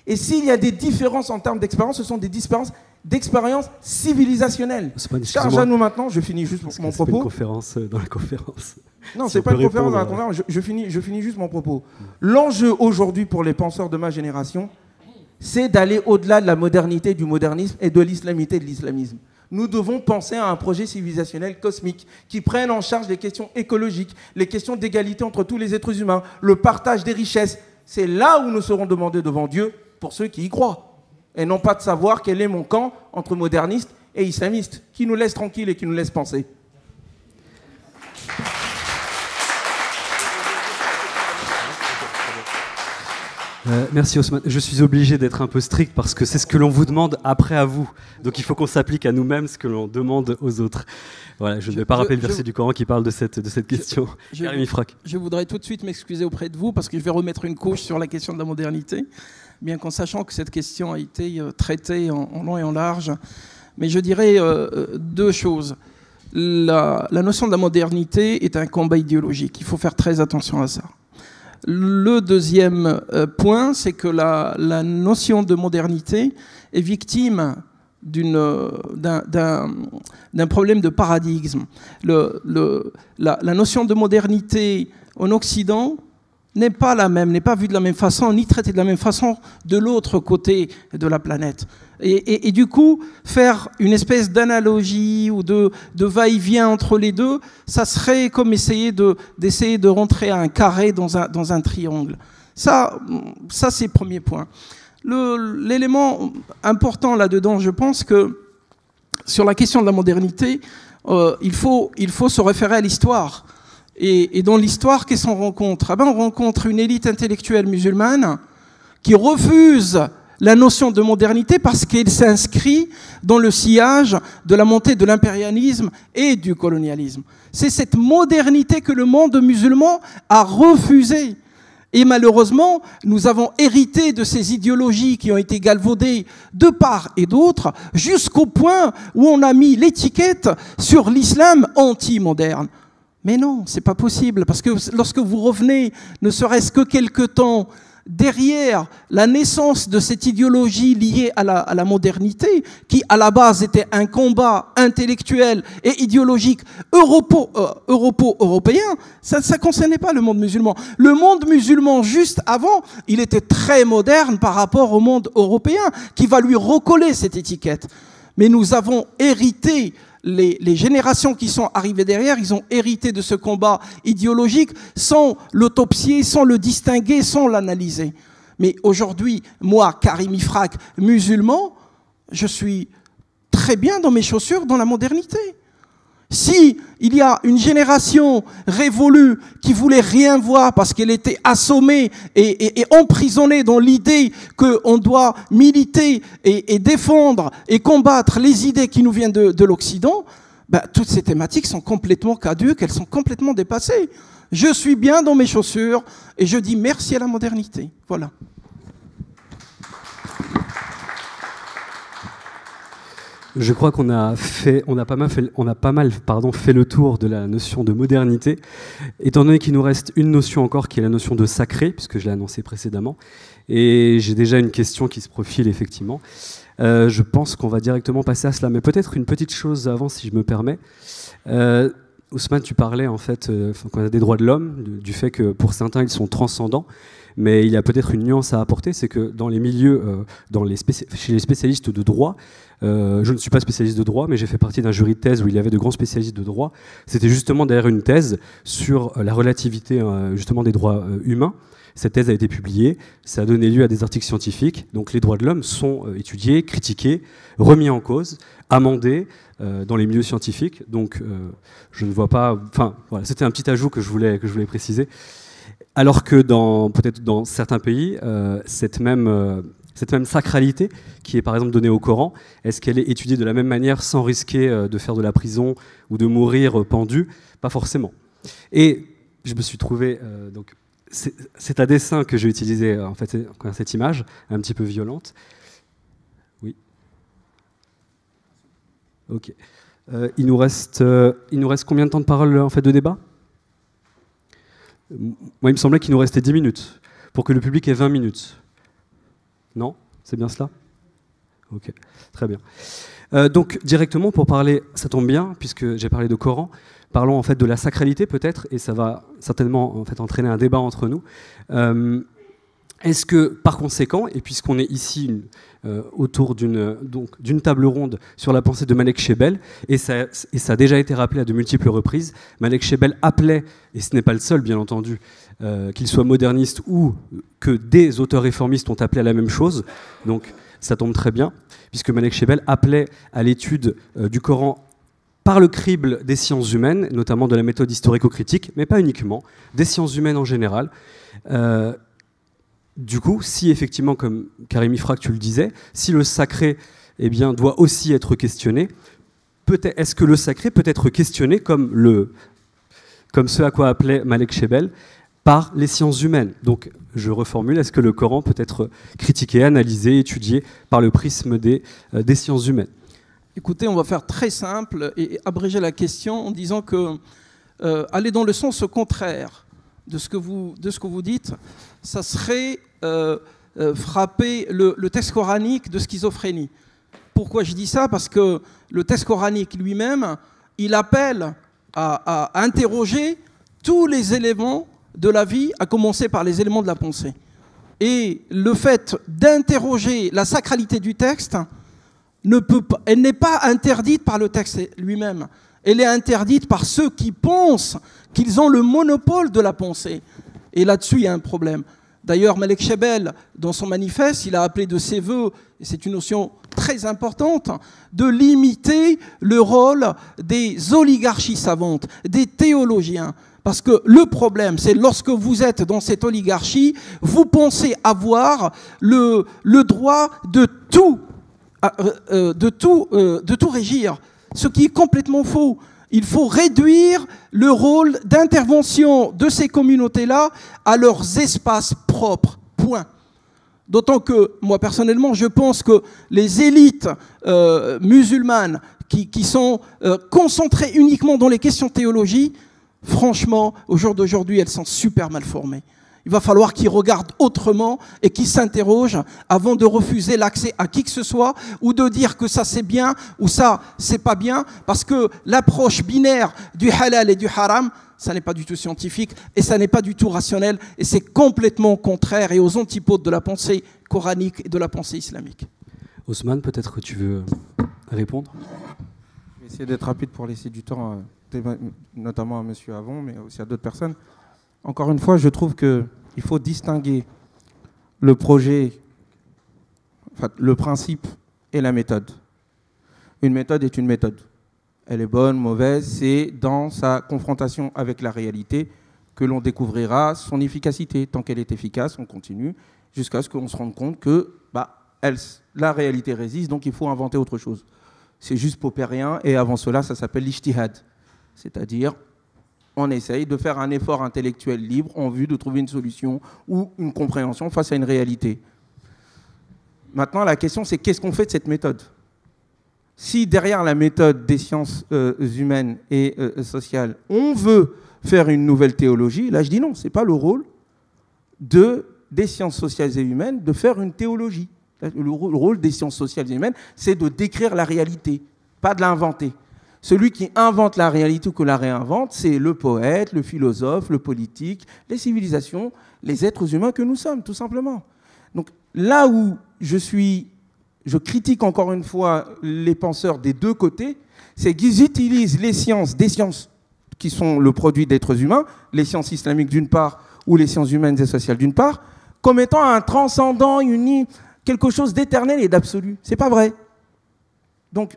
Speaker 7: Et s'il y a des différences en termes d'expérience, ce sont des différences d'expérience civilisationnelle. Charge à nous maintenant, je finis juste mon propos.
Speaker 3: C'est pas une conférence dans la conférence.
Speaker 7: Non, c'est pas une conférence dans la conférence, je finis juste mon propos. L'enjeu aujourd'hui pour les penseurs de ma génération, c'est d'aller au-delà de la modernité, du modernisme et de l'islamité et de l'islamisme. Nous devons penser à un projet civilisationnel cosmique qui prenne en charge les questions écologiques, les questions d'égalité entre tous les êtres humains, le partage des richesses. C'est là où nous serons demandés devant Dieu pour ceux qui y croient. Et non pas de savoir quel est mon camp entre modernistes et islamistes, qui nous laisse tranquilles et qui nous laisse penser.
Speaker 3: Merci Ousmane. Je suis obligé d'être un peu strict parce que c'est ce que l'on vous demande après à vous. Donc il faut qu'on s'applique à nous-mêmes ce que l'on demande aux autres. Voilà, je ne vais pas rappeler le verset du Coran qui parle de cette question. Jérémy Frack.
Speaker 6: Je voudrais tout de suite m'excuser auprès de vous parce que je vais remettre une couche sur la question de la modernité, bien qu'en sachant que cette question a été traitée en long et en large. Mais je dirais deux choses. La notion de la modernité est un combat idéologique. Il faut faire très attention à ça. Le deuxième point, c'est que la notion de modernité est victime d'un problème de paradigme. La notion de modernité en Occident n'est pas la même, n'est pas vue de la même façon, ni traitée de la même façon de l'autre côté de la planète. Et du coup, faire une espèce d'analogie ou de va-et-vient entre les deux, ça serait comme d'essayer de rentrer à un carré dans un triangle. Ça c'est le premier point. L'élément important là-dedans, je pense que sur la question de la modernité, il faut se référer à l'histoire. Et dans l'histoire, qu'est-ce qu'on rencontre? On rencontre une élite intellectuelle musulmane qui refuse la notion de modernité parce qu'elle s'inscrit dans le sillage de la montée de l'impérialisme et du colonialisme. C'est cette modernité que le monde musulman a refusée. Et malheureusement, nous avons hérité de ces idéologies qui ont été galvaudées de part et d'autre, jusqu'au point où on a mis l'étiquette sur l'islam anti-moderne. Mais non, c'est pas possible, parce que lorsque vous revenez, ne serait-ce que quelque temps derrière la naissance de cette idéologie liée à la modernité, qui à la base était un combat intellectuel et idéologique européen, ça ne concernait pas le monde musulman. Le monde musulman, juste avant, il était très moderne par rapport au monde européen, qui va lui recoller cette étiquette. Mais nous avons hérité, les générations qui sont arrivées derrière, ils ont hérité de ce combat idéologique sans l'autopsier, sans le distinguer, sans l'analyser. Mais aujourd'hui, moi, Karim Ifrak, musulman, je suis très bien dans mes chaussures dans la modernité.
Speaker 7: Si il y a une génération révolue qui voulait rien voir parce qu'elle était assommée et emprisonnée dans l'idée qu'on doit militer et défendre et combattre les idées qui nous viennent de l'Occident, ben, toutes ces thématiques sont complètement caduques, elles sont complètement dépassées. Je suis bien dans mes chaussures et je dis merci à la modernité. Voilà.
Speaker 3: Je crois qu'on a pas mal fait le tour de la notion de modernité, étant donné qu'il nous reste une notion encore qui est la notion de sacré, puisque je l'ai annoncé précédemment, et j'ai déjà une question qui se profile effectivement. Je pense qu'on va directement passer à cela, mais peut-être une petite chose avant, si je me permets. Ousmane, tu parlais en fait qu'on a des droits de l'homme, du fait que pour certains ils sont transcendants, mais il y a peut-être une nuance à apporter, c'est que dans les milieux, chez les spécialistes de droit, je ne suis pas spécialiste de droit, mais j'ai fait partie d'un jury de thèse où il y avait de grands spécialistes de droit. C'était justement derrière une thèse sur la relativité justement des droits humains. Cette thèse a été publiée, ça a donné lieu à des articles scientifiques. Donc les droits de l'homme sont étudiés, critiqués, remis en cause, amendés dans les milieux scientifiques. Donc je ne vois pas... Enfin, voilà, c'était un petit ajout que je voulais préciser. Alors que peut-être dans certains pays, cette même sacralité qui est par exemple donnée au Coran, est-ce qu'elle est étudiée de la même manière sans risquer de faire de la prison ou de mourir pendu? Pas forcément. Et je me suis trouvé... donc, c'est à dessein que j'ai utilisé en fait, cette image, un petit peu violente. Oui. Ok. Il nous reste combien de temps de parole en fait, de débat? Moi, il me semblait qu'il nous restait 10 minutes pour que le public ait 20 minutes. Non? C'est bien cela? Ok, très bien. Donc, directement, pour parler, ça tombe bien, puisque j'ai parlé de Coran, parlons en fait de la sacralité peut-être, et ça va certainement en fait, entraîner un débat entre nous. Est-ce que, par conséquent, et puisqu'on est ici autour d'une table ronde sur la pensée de Malek Shebel, et ça a déjà été rappelé à de multiples reprises, Malek Shebel appelait, et ce n'est pas le seul bien entendu, qu'il soit moderniste ou que des auteurs réformistes ont appelé à la même chose, donc ça tombe très bien, puisque Malek Shebel appelait à l'étude du Coran par le crible des sciences humaines, notamment de la méthode historico-critique, mais pas uniquement, des sciences humaines en général. Du coup, si effectivement, comme Karim Ifrak, tu le disais, si le sacré eh bien, doit aussi être questionné, est-ce que le sacré peut être questionné comme ce à quoi appelait Malek Shebel par les sciences humaines? Donc, je reformule, est-ce que le Coran peut être critiqué, analysé, étudié par le prisme des sciences humaines?
Speaker 7: Écoutez, on va faire très simple et abréger la question en disant que aller dans le sens contraire de ce que vous dites, ça serait frapper le texte coranique de schizophrénie. Pourquoi je dis ça? Parce que le texte coranique lui-même, il appelle à interroger tous les éléments de la vie, à commencer par les éléments de la pensée. Et le fait d'interroger la sacralité du texte, elle n'est pas interdite par le texte lui-même. Elle est interdite par ceux qui pensent qu'ils ont le monopole de la pensée. Et là-dessus, il y a un problème. D'ailleurs, Malek Shebel, dans son manifeste, il a appelé de ses voeux, et c'est une notion très importante, de limiter le rôle des oligarchies savantes, des théologiens. Parce que le problème, c'est lorsque vous êtes dans cette oligarchie, vous pensez avoir le droit de tout régir, ce qui est complètement faux. Il faut réduire le rôle d'intervention de ces communautés-là à leurs espaces propres, point. D'autant que, moi personnellement, je pense que les élites musulmanes qui sont concentrées uniquement dans les questions de théologie, franchement, au jour d'aujourd'hui, elles sont super mal formées. Il va falloir qu'ils regardent autrement et qu'ils s'interrogent avant de refuser l'accès à qui que ce soit ou de dire que ça c'est bien ou ça c'est pas bien, parce que l'approche binaire du halal et du haram, ça n'est pas du tout scientifique et ça n'est pas du tout rationnel et c'est complètement contraire et aux antipodes de la pensée coranique et de la pensée islamique.
Speaker 3: Ousmane, peut-être que tu veux répondre?
Speaker 7: Je vais essayer d'être rapide pour laisser du temps, notamment à monsieur Avon, mais aussi à d'autres personnes. Encore une fois, je trouve qu'il faut distinguer le projet, enfin, le principe et la méthode. Une méthode est une méthode. Elle est bonne, mauvaise, c'est dans sa confrontation avec la réalité que l'on découvrira son efficacité. Tant qu'elle est efficace, on continue jusqu'à ce qu'on se rende compte que la réalité résiste, donc il faut inventer autre chose. C'est juste paupérien, et avant cela, ça s'appelle l'ijtihad. C'est-à-dire, on essaye de faire un effort intellectuel libre en vue de trouver une solution ou une compréhension face à une réalité. Maintenant, la question, c'est qu'est-ce qu'on fait de cette méthode ? Si derrière la méthode des sciences humaines et sociales, on veut faire une nouvelle théologie, là je dis non, ce n'est pas le rôle des sciences sociales et humaines de faire une théologie. Le rôle des sciences sociales et humaines, c'est de décrire la réalité, pas de l'inventer. Celui qui invente la réalité ou que la réinvente, c'est le poète, le philosophe, le politique, les civilisations, les êtres humains que nous sommes, tout simplement. Donc là où je critique encore une fois les penseurs des deux côtés, c'est qu'ils utilisent les sciences, des sciences qui sont le produit d'êtres humains, les sciences islamiques d'une part, ou les sciences humaines et sociales d'une part, comme étant un transcendant, quelque chose d'éternel et d'absolu. C'est pas vrai. Donc,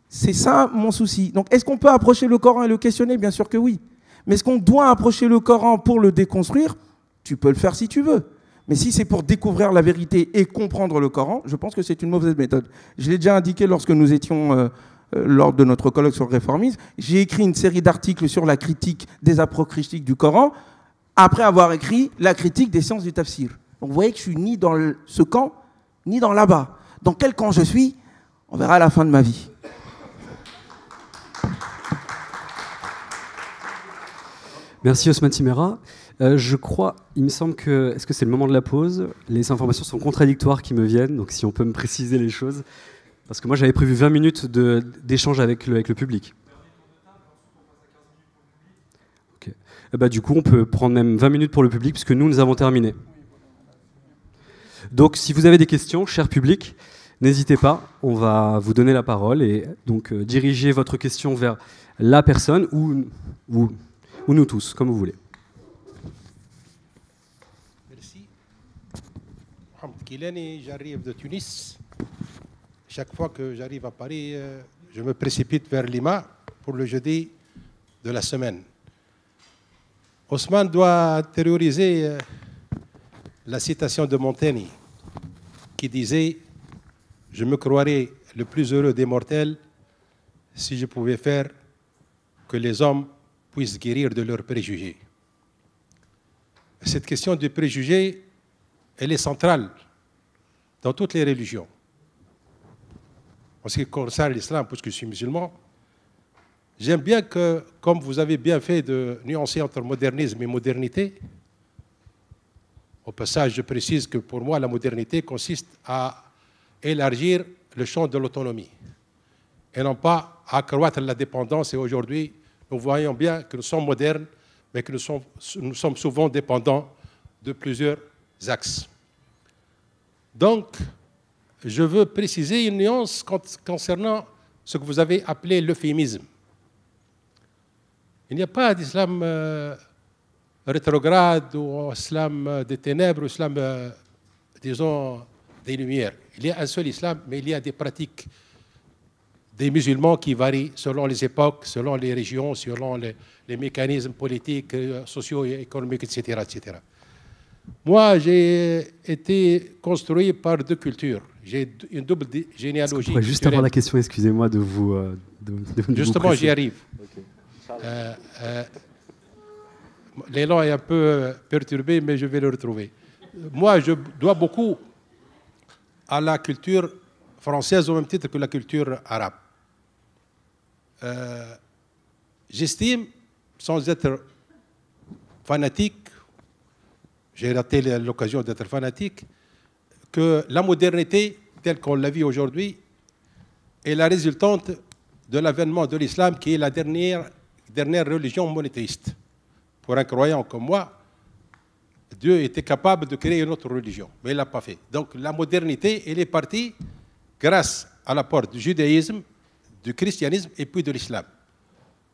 Speaker 7: c'est ça mon souci. Donc, est-ce qu'on peut approcher le Coran et le questionner ? Bien sûr que oui. Mais est-ce qu'on doit approcher le Coran pour le déconstruire ? Tu peux le faire si tu veux. Mais si c'est pour découvrir la vérité et comprendre le Coran, je pense que c'est une mauvaise méthode. Je l'ai déjà indiqué lorsque nous étions lors de notre colloque sur le réformisme. J'ai écrit une série d'articles sur la critique des apocryphes du Coran, après avoir écrit la critique des sciences du tafsir. Donc vous voyez que je suis ni dans ce camp, ni dans là-bas. Dans quel camp je suis, on verra à la fin de ma vie.
Speaker 3: Merci Osman Timéra. Je crois, il me semble que... Est-ce que c'est le moment de la pause ? Les informations sont contradictoires qui me viennent, donc si on peut me préciser les choses. Parce que moi j'avais prévu 20 minutes d'échange avec le public. Okay. Du coup on peut prendre même 20 minutes pour le public, puisque nous avons terminé. Donc si vous avez des questions, cher public, n'hésitez pas, on va vous donner la parole, et donc dirigez votre question vers la personne ou nous tous, comme vous voulez.
Speaker 8: Merci. Mohamed Kilani, j'arrive de Tunis. Chaque fois que j'arrive à Paris, je me précipite vers Lima pour le jeudi de la semaine. Osman doit intérioriser la citation de Montaigne qui disait « Je me croirais le plus heureux des mortels si je pouvais faire que les hommes puissent guérir de leurs préjugés. » Cette question du préjugé, elle est centrale dans toutes les religions. En ce qui concerne l'islam, puisque je suis musulman, j'aime bien que, comme vous avez bien fait de nuancer entre modernisme et modernité, au passage, je précise que pour moi, la modernité consiste à élargir le champ de l'autonomie et non pas à accroître la dépendance. Et aujourd'hui, nous voyons bien que nous sommes modernes, mais que nous sommes souvent dépendants de plusieurs axes. Donc, je veux préciser une nuance concernant ce que vous avez appelé l'euphémisme. Il n'y a pas d'islam rétrograde ou islam des ténèbres ou islam, disons, des lumières. Il y a un seul islam, mais il y a des pratiques des musulmans qui varient selon les époques, selon les régions, selon les mécanismes politiques, sociaux, économiques, etc., etc. Moi, j'ai été construit par deux cultures. J'ai une double généalogie.
Speaker 3: Est-ce qu'on juste avoir la question, excusez-moi de vous...
Speaker 8: Justement, j'y arrive.
Speaker 3: Okay.
Speaker 8: L'élan est un peu perturbé, mais je vais le retrouver. Moi, je dois beaucoup à la culture française au même titre que la culture arabe. J'estime, sans être fanatique, j'ai raté l'occasion d'être fanatique, que la modernité, telle qu'on la vit aujourd'hui, est la résultante de l'avènement de l'islam, qui est la dernière religion monothéiste. Pour un croyant comme moi, Dieu était capable de créer une autre religion, mais il ne l'a pas fait. Donc la modernité, elle est partie grâce à l'apport du judaïsme, du christianisme et puis de l'islam.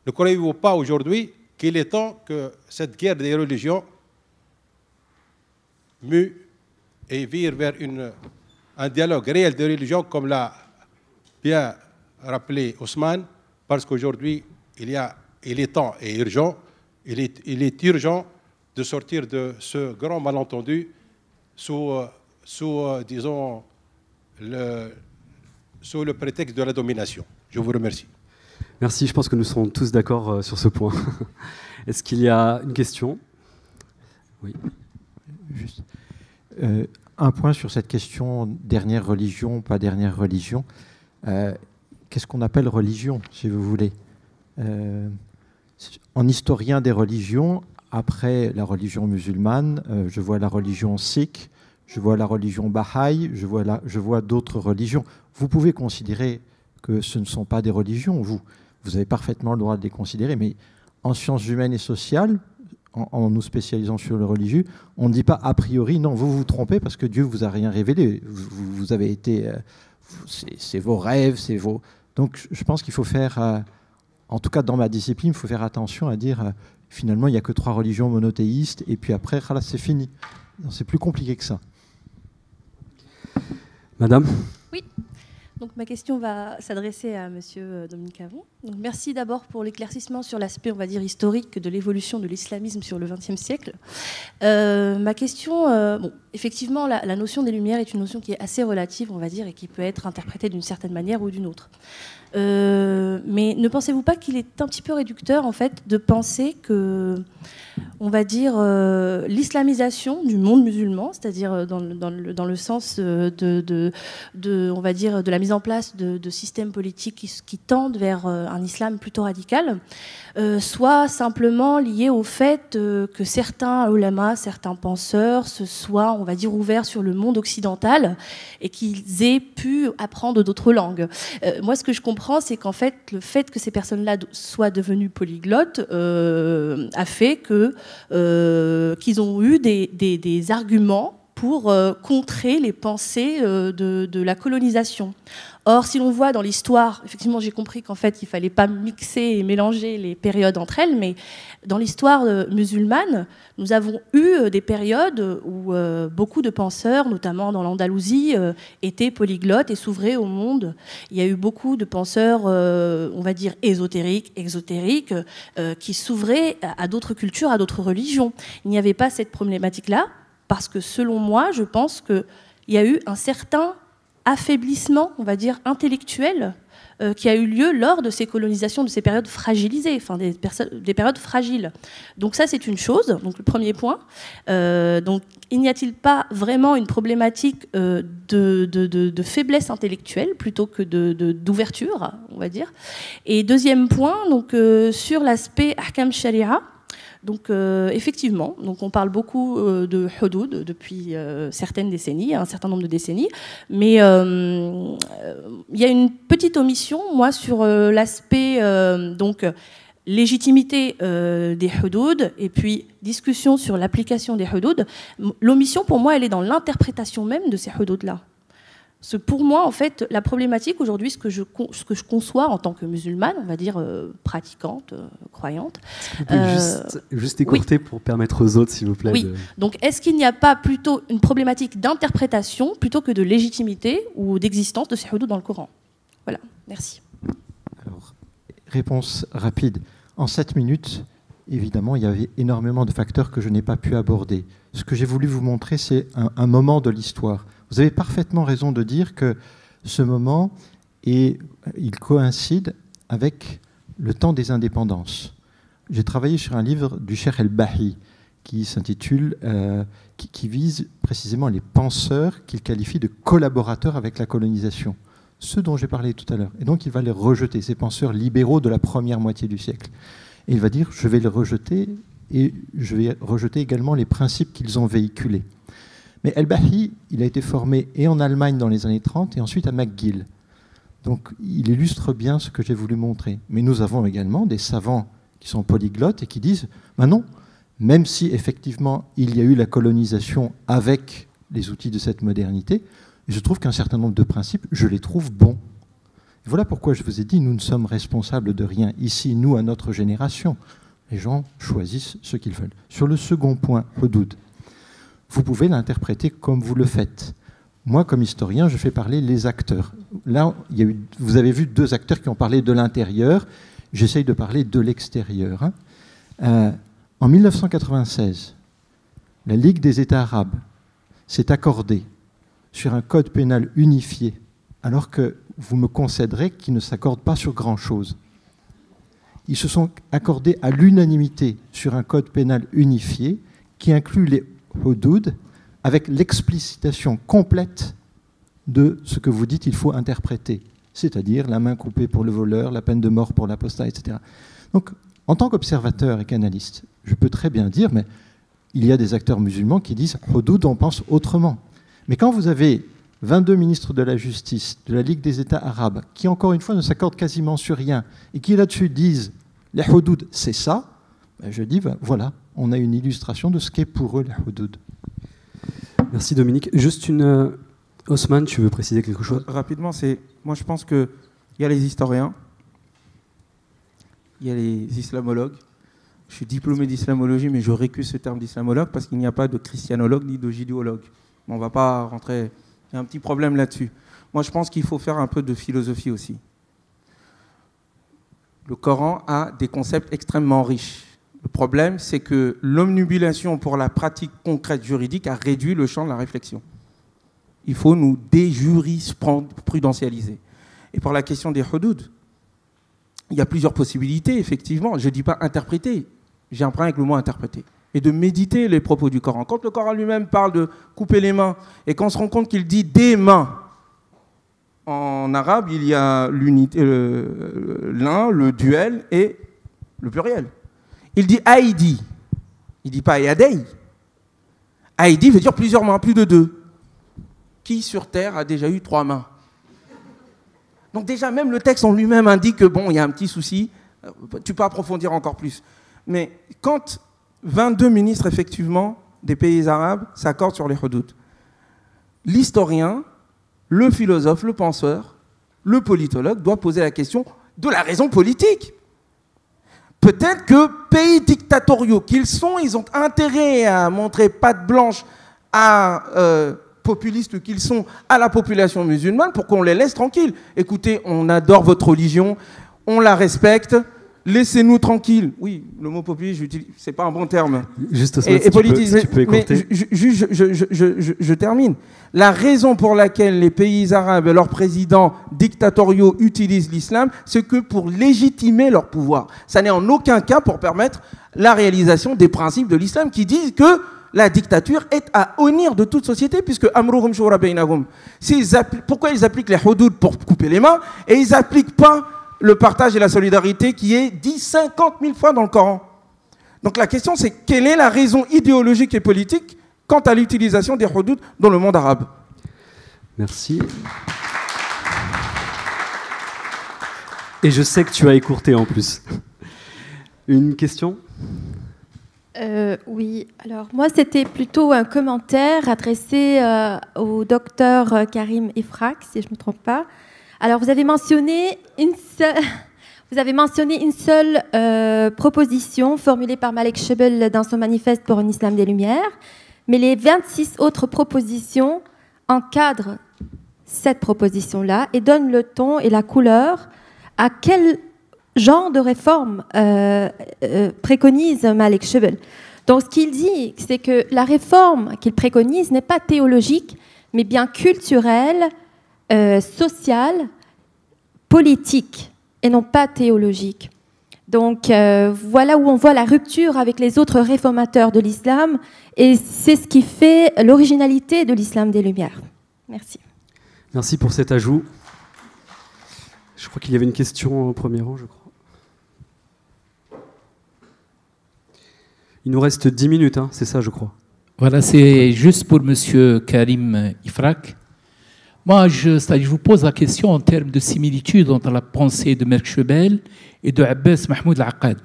Speaker 8: Ne croyez-vous pas aujourd'hui qu'il est temps que cette guerre des religions mue et vire vers un dialogue réel de religions, comme l'a bien rappelé Ousmane, parce qu'aujourd'hui, il est temps et urgent, il est urgent de sortir de ce grand malentendu disons, sous le prétexte de la domination. Je vous remercie.
Speaker 3: Merci, je pense que nous serons tous d'accord sur ce point. Est-ce qu'il y a une question? Oui.
Speaker 4: Juste un point sur cette question, dernière religion, pas dernière religion. Qu'est-ce qu'on appelle religion, si vous voulez? En historien des religions, après la religion musulmane, je vois la religion sikh, je vois la religion bahaï, je vois d'autres religions. Vous pouvez considérer que ce ne sont pas des religions, vous avez parfaitement le droit de les considérer, mais en sciences humaines et sociales, en nous spécialisant sur le religieux, on ne dit pas a priori, non, vous vous trompez parce que Dieu vous a rien révélé. Vous avez été... c'est vos rêves, c'est vos... Donc je pense qu'il faut faire, en tout cas dans ma discipline, il faut faire attention à dire, finalement, il n'y a que 3 religions monothéistes, et puis après, là, c'est fini. C'est plus compliqué que ça.
Speaker 3: Madame?
Speaker 9: Oui. Donc ma question va s'adresser à Monsieur Dominique Avon. Donc, merci d'abord pour l'éclaircissement sur l'aspect, on va dire, historique de l'évolution de l'islamisme sur le XXe siècle. Ma question, bon, effectivement, la notion des Lumières est une notion qui est assez relative, on va dire, et qui peut être interprétée d'une certaine manière ou d'une autre. Mais ne pensez-vous pas qu'il est un petit peu réducteur, en fait, de penser que, on va dire, l'islamisation du monde musulman, c'est-à-dire dans le sens on va dire, de la mise en place de systèmes politiques qui tendent vers un islam plutôt radical, soit simplement lié au fait que certains ulama, certains penseurs se soient, on va dire, ouverts sur le monde occidental et qu'ils aient pu apprendre d'autres langues. Moi, ce que je comprends, c'est qu'en fait, le fait que ces personnes-là soient devenues polyglottes a fait qu'ils ont eu des arguments pour contrer les pensées de la colonisation. Or, si l'on voit dans l'histoire, effectivement, j'ai compris qu'en fait, il ne fallait pas mixer et mélanger les périodes entre elles, mais dans l'histoire musulmane, nous avons eu des périodes où beaucoup de penseurs, notamment dans l'Andalousie, étaient polyglottes et s'ouvraient au monde. Il y a eu beaucoup de penseurs, on va dire, ésotériques, exotériques, qui s'ouvraient à d'autres cultures, à d'autres religions. Il n'y avait pas cette problématique-là, parce que selon moi, je pense qu'il y a eu un certain affaiblissement, on va dire, intellectuel qui a eu lieu lors de ces colonisations, de ces périodes fragilisées, enfin des périodes fragiles. Donc ça, c'est une chose, donc le premier point. Donc il n'y a-t-il pas vraiment une problématique de faiblesse intellectuelle plutôt que d'ouverture, on va dire. Et deuxième point, donc, sur l'aspect ahkam sharia. Donc effectivement, donc on parle beaucoup de hudud depuis certaines décennies, un certain nombre de décennies, mais il y a une petite omission, moi, sur l'aspect donc légitimité des hudud et puis discussion sur l'application des hudud. L'omission, pour moi, elle est dans l'interprétation même de ces hudud-là. Pour moi, en fait, la problématique aujourd'hui, ce que je conçois en tant que musulmane, on va dire pratiquante, croyante.
Speaker 3: Vous pouvez juste écourter, oui, pour permettre aux autres, s'il vous plaît.
Speaker 9: Oui. Donc, est-ce qu'il n'y a pas plutôt une problématique d'interprétation plutôt que de légitimité ou d'existence de ces hudud dans le Coran? Voilà, merci.
Speaker 4: Alors, réponse rapide. En 7 minutes, évidemment, il y avait énormément de facteurs que je n'ai pas pu aborder. Ce que j'ai voulu vous montrer, c'est un moment de l'histoire. Vous avez parfaitement raison de dire que ce moment, il coïncide avec le temps des indépendances. J'ai travaillé sur un livre du Cheikh El-Bahi qui s'intitule, qui vise précisément les penseurs qu'il qualifie de collaborateurs avec la colonisation, ceux dont j'ai parlé tout à l'heure. Et donc il va les rejeter, ces penseurs libéraux de la première moitié du siècle. Et il va dire, je vais les rejeter et je vais rejeter également les principes qu'ils ont véhiculés. Mais El-Bahi, il a été formé et en Allemagne dans les années 30 et ensuite à McGill. Donc il illustre bien ce que j'ai voulu montrer. Mais nous avons également des savants qui sont polyglottes et qui disent ben non, même si effectivement il y a eu la colonisation avec les outils de cette modernité, je trouve qu'un certain nombre de principes, je les trouve bons. Et voilà pourquoi je vous ai dit, nous ne sommes responsables de rien. Ici, nous, à notre génération, les gens choisissent ce qu'ils veulent. Sur le second point, hudud, vous pouvez l'interpréter comme vous le faites. Moi, comme historien, je fais parler les acteurs. Là, vous avez vu 2 acteurs qui ont parlé de l'intérieur. J'essaye de parler de l'extérieur. En 1996, la Ligue des États arabes s'est accordée sur un code pénal unifié, alors que vous me concéderez qu'ils ne s'accordent pas sur grand-chose. Ils se sont accordés à l'unanimité sur un code pénal unifié qui inclut les hudud avec l'explicitation complète de ce que vous dites il faut interpréter, c'est-à-dire la main coupée pour le voleur, la peine de mort pour l'apostat, etc. Donc, en tant qu'observateur et qu'analyste, je peux très bien dire, mais il y a des acteurs musulmans qui disent « hudud, on pense autrement ». Mais quand vous avez 22 ministres de la Justice de la Ligue des États arabes qui, encore une fois, ne s'accordent quasiment sur rien et qui, là-dessus, disent « les hudud, c'est ça », je dis « voilà, on a une illustration de ce qu'est pour eux les hudud ».
Speaker 3: Merci Dominique. Juste une... Osman, tu veux préciser quelque chose?
Speaker 7: Rapidement, moi je pense qu'il y a les historiens, il y a les islamologues. Je suis diplômé d'islamologie, mais je récuse ce terme d'islamologue parce qu'il n'y a pas de christianologue ni de judéologue. On ne va pas rentrer... Il y a un petit problème là-dessus. Moi, je pense qu'il faut faire un peu de philosophie aussi. Le Coran a des concepts extrêmement riches. Le problème, c'est que l'omnibulation pour la pratique concrète juridique a réduit le champ de la réflexion. Il faut nous déjurisprudentialiser. Et pour la question des hudud, il y a plusieurs possibilités, effectivement. Je ne dis pas interpréter, j'ai un problème avec le mot interpréter. Et de méditer les propos du Coran. Quand le Coran lui-même parle de couper les mains, et qu'on se rend compte qu'il dit des mains, en arabe, il y a l'unité, l'un, le duel et le pluriel. Il dit aïdi, il ne dit pas yadei. Aïdi veut dire plusieurs mains, plus de 2. Qui sur Terre a déjà eu 3 mains? Donc déjà, même le texte en lui-même indique que bon, il y a un petit souci, tu peux approfondir encore plus. Mais quand 22 ministres, effectivement, des pays arabes s'accordent sur les hudud, l'historien, le philosophe, le penseur, le politologue doit poser la question de la raison politique. Peut-être que pays dictatoriaux qu'ils sont, ils ont intérêt à montrer patte blanche à... populistes qu'ils sont à la population musulmane pour qu'on les laisse tranquilles. Écoutez, on adore votre religion, on la respecte, laissez-nous tranquilles. Oui, le mot populiste, c'est pas un bon terme.
Speaker 3: Juste
Speaker 7: et politisme,
Speaker 3: tu peux écourter.
Speaker 7: Je termine. La raison pour laquelle les pays arabes et leurs présidents dictatoriaux utilisent l'islam, c'est que pour légitimer leur pouvoir. Ça n'est en aucun cas pour permettre la réalisation des principes de l'islam qui disent que la dictature est à honnir de toute société, puisque amruhum shura bainahum. Pourquoi ils appliquent les hudud pour couper les mains et ils n'appliquent pas le partage et la solidarité qui est dit 50 000 fois dans le Coran? Donc la question, c'est quelle est la raison idéologique et politique quant à l'utilisation des hudud dans le monde arabe?
Speaker 3: Merci. Et je sais que tu as écourté en plus. Une question?
Speaker 9: Oui, alors moi c'était plutôt un commentaire adressé au docteur Karim Ifrak, si je ne me trompe pas. Alors vous avez mentionné une seule proposition formulée par Malek Shebel dans son manifeste pour un islam des Lumières, mais les 26 autres propositions encadrent cette proposition-là et donnent le ton et la couleur à quel genre de réforme préconise Malek Shebel. Donc ce qu'il dit, c'est que la réforme qu'il préconise n'est pas théologique, mais bien culturelle, sociale, politique, et non pas théologique. Donc voilà où on voit la rupture avec les autres réformateurs de l'islam, et c'est ce qui fait l'originalité de l'islam des Lumières. Merci.
Speaker 3: Merci pour cet ajout. Je crois qu'il y avait une question au premier rang, je crois. Il nous reste 10 minutes, hein, c'est ça, je crois.
Speaker 10: Voilà, c'est juste pour M. Karim Ifrak. Moi, je vous pose la question en termes de similitude entre la pensée de Malek Shebel et de Abbas Mahmoud Al-Aqad.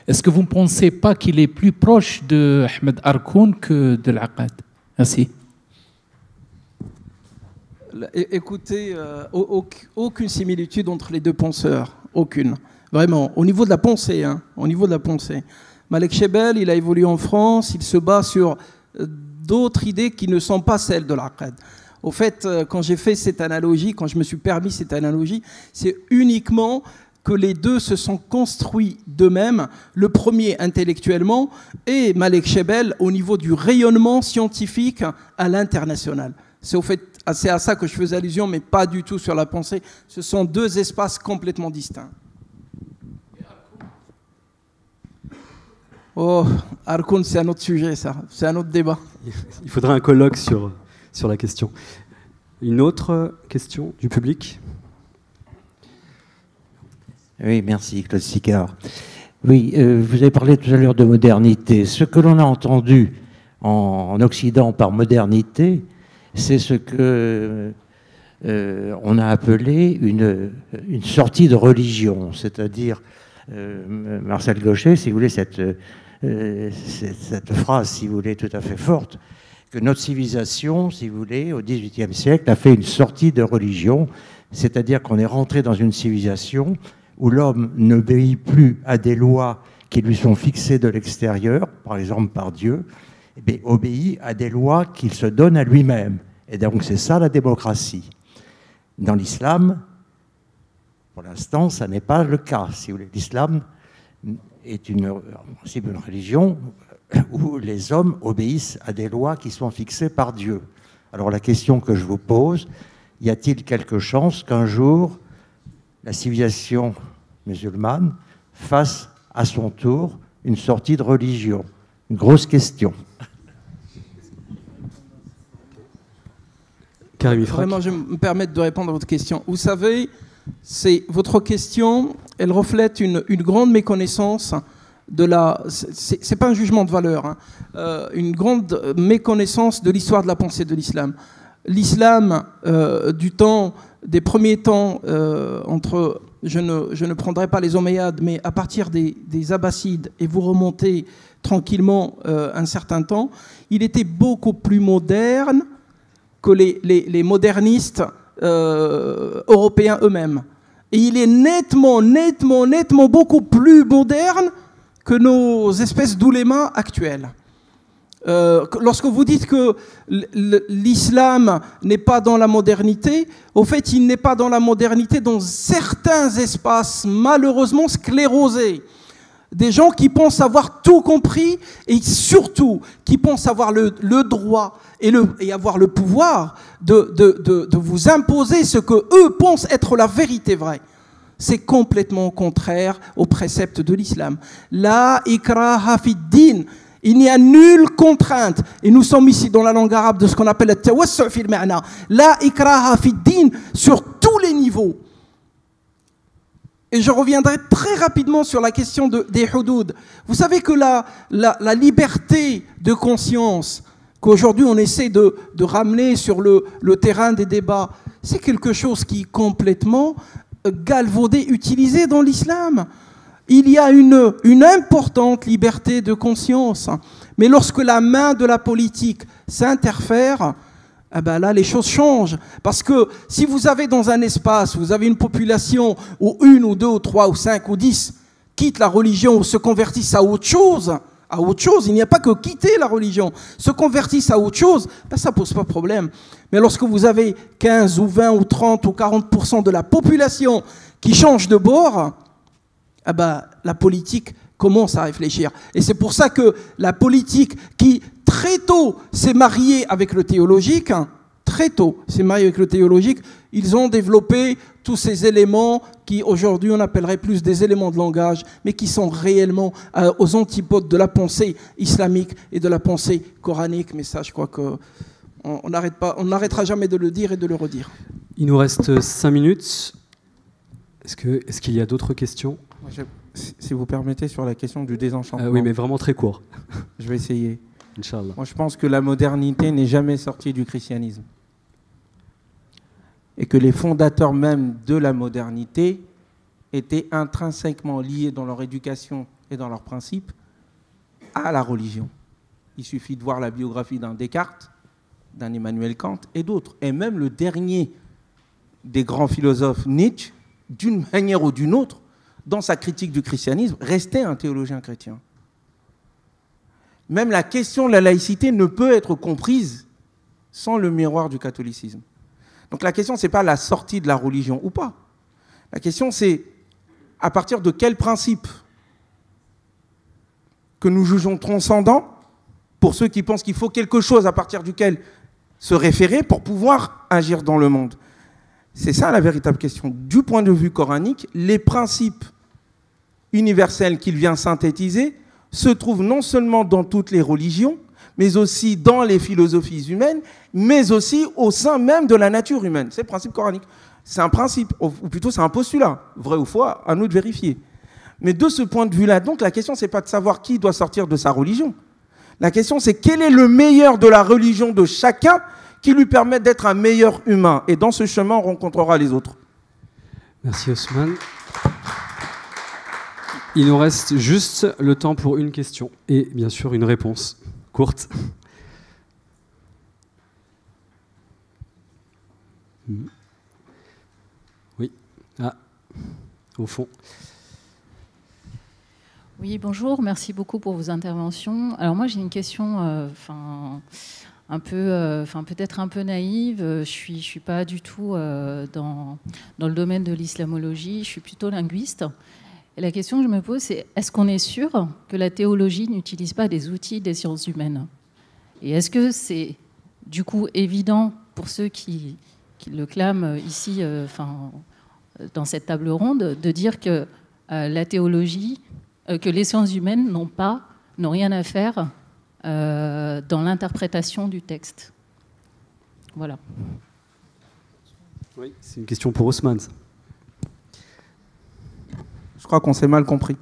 Speaker 10: Est-ce que vous ne pensez pas qu'il est plus proche de Ahmed Arkoun que de l'Aqad? Merci.
Speaker 6: Écoutez, aucune similitude entre les deux penseurs, aucune. Vraiment, au niveau de la pensée, hein, au niveau de la pensée. Malek Shebel, il a évolué en France, il se bat sur d'autres idées qui ne sont pas celles de l'Aqad. Au fait, quand j'ai fait cette analogie, quand je me suis permis cette analogie, c'est uniquement que les deux se sont construits d'eux-mêmes, le premier intellectuellement et Malek Shebel au niveau du rayonnement scientifique à l'international. C'est au fait, c'est à ça que je faisais allusion, mais pas du tout sur la pensée. Ce sont deux espaces complètement distincts. Oh, Arkoun, c'est un autre sujet, ça. C'est un autre débat.
Speaker 3: Il faudrait un colloque sur la question. Une autre question du public ?
Speaker 11: Oui, merci, Claude Sicard. Oui, vous avez parlé tout à l'heure de modernité. Ce que l'on a entendu en Occident par modernité, c'est ce que on a appelé une sortie de religion. C'est-à-dire, Marcel Gauchet, si vous voulez, cette phrase, si vous voulez, tout à fait forte, que notre civilisation, si vous voulez, au XVIIIe siècle, a fait une sortie de religion, c'est-à-dire qu'on est rentré dans une civilisation où l'homme n'obéit plus à des lois qui lui sont fixées de l'extérieur, par exemple par Dieu, mais obéit à des lois qu'il se donne à lui-même. Et donc c'est ça la démocratie. Dans l'islam, pour l'instant, ça n'est pas le cas. Si vous voulez, l'islam est en principe une religion où les hommes obéissent à des lois qui sont fixées par Dieu. Alors la question que je vous pose, y a-t-il quelque chance qu'un jour la civilisation musulmane fasse à son tour une sortie de religion? Une grosse question.
Speaker 6: Vraiment, je me permets de répondre à votre question. Vous savez, votre question, elle reflète une grande méconnaissance de la... C'est pas un jugement de valeur, hein, une grande méconnaissance de l'histoire de la pensée de l'islam. L'islam, des premiers temps, entre... Je ne prendrai pas les Omeyyades, mais à partir des Abbassides, et vous remontez tranquillement un certain temps, il était beaucoup plus moderne que les modernistes européens eux-mêmes. Et il est nettement beaucoup plus moderne que nos espèces d'oulémas actuels. Lorsque vous dites que l'islam n'est pas dans la modernité, au fait, il n'est pas dans la modernité dans certains espaces malheureusement sclérosés. Des gens qui pensent avoir tout compris et surtout qui pensent avoir le droit et avoir le pouvoir de vous imposer ce que eux pensent être la vérité vraie. C'est complètement contraire aux préceptes de l'islam. La ikraha fid din. Il n'y a nulle contrainte. Et nous sommes ici dans la langue arabe de ce qu'on appelle le tawassu' fil ma'na. La ikraha fid din sur tous les niveaux. Et je reviendrai très rapidement sur la question des hudud. Vous savez que la liberté de conscience qu'aujourd'hui on essaie de ramener sur le terrain des débats, c'est quelque chose qui est complètement galvaudé, utilisé dans l'islam. Il y a une importante liberté de conscience. Mais lorsque la main de la politique s'interfère, eh ben là, les choses changent. Parce que si vous avez dans un espace, vous avez une population où 1 ou 2 ou 3 ou 5 ou 10 quittent la religion ou se convertissent à autre chose, il n'y a pas que quitter la religion, se convertissent à autre chose, ben ça ne pose pas de problème. Mais lorsque vous avez 15 ou 20 ou 30 ou 40% de la population qui change de bord, eh ben, la politique commence à réfléchir. Et c'est pour ça que la politique qui, très tôt, s'est mariée avec le théologique, ils ont développé tous ces éléments qui, aujourd'hui, on appellerait plus des éléments de langage, mais qui sont réellement aux antipodes de la pensée islamique et de la pensée coranique. Mais ça, je crois qu'on n'arrêtera jamais de le dire et de le redire.
Speaker 3: Il nous reste 5 minutes. Est-ce qu'il y a d'autres questions ?
Speaker 7: Si vous permettez, sur la question du désenchantement.
Speaker 3: Oui, mais vraiment très court.
Speaker 7: Je vais essayer.
Speaker 3: Inch'Allah.
Speaker 7: Moi, je pense que la modernité n'est jamais sortie du christianisme. Et que les fondateurs même de la modernité étaient intrinsèquement liés dans leur éducation et dans leurs principes à la religion. Il suffit de voir la biographie d'un Descartes, d'un Emmanuel Kant et d'autres. Et même le dernier des grands philosophes, Nietzsche, d'une manière ou d'une autre, dans sa critique du christianisme, restait un théologien chrétien. Même la question de la laïcité ne peut être comprise sans le miroir du catholicisme. Donc la question, ce n'est pas la sortie de la religion ou pas. La question, c'est à partir de quel principe que nous jugeons transcendant pour ceux qui pensent qu'il faut quelque chose à partir duquel se référer pour pouvoir agir dans le monde. C'est ça la véritable question. Du point de vue coranique, les principes universels qu'il vient synthétiser se trouvent non seulement dans toutes les religions, mais aussi dans les philosophies humaines, mais aussi au sein même de la nature humaine. C'est le principe coranique. C'est un principe, ou plutôt c'est un postulat. Vrai ou faux, à nous de vérifier. Mais de ce point de vue-là, donc, la question, ce n'est pas de savoir qui doit sortir de sa religion. La question, c'est quel est le meilleur de la religion de chacun qui lui permet d'être un meilleur humain. Et dans ce chemin, on rencontrera les autres.
Speaker 3: Merci Ousmane. Il nous reste juste le temps pour une question et bien sûr une réponse courte. Oui, au fond.
Speaker 12: Oui, bonjour, merci beaucoup pour vos interventions. Alors moi j'ai une question peut-être un peu naïve. Je suis pas du tout dans le domaine de l'islamologie, je suis plutôt linguiste. Et la question que je me pose, c'est est-ce qu'on est sûr que la théologie n'utilise pas des outils des sciences humaines? Et est-ce que c'est du coup évident pour ceux qui le clament ici, dans cette table ronde, de dire que la théologie, que les sciences humaines n'ont rien à faire dans l'interprétation du texte? Voilà.
Speaker 3: Oui, c'est une question pour Ousmane.
Speaker 7: Je crois qu'on s'est mal compris.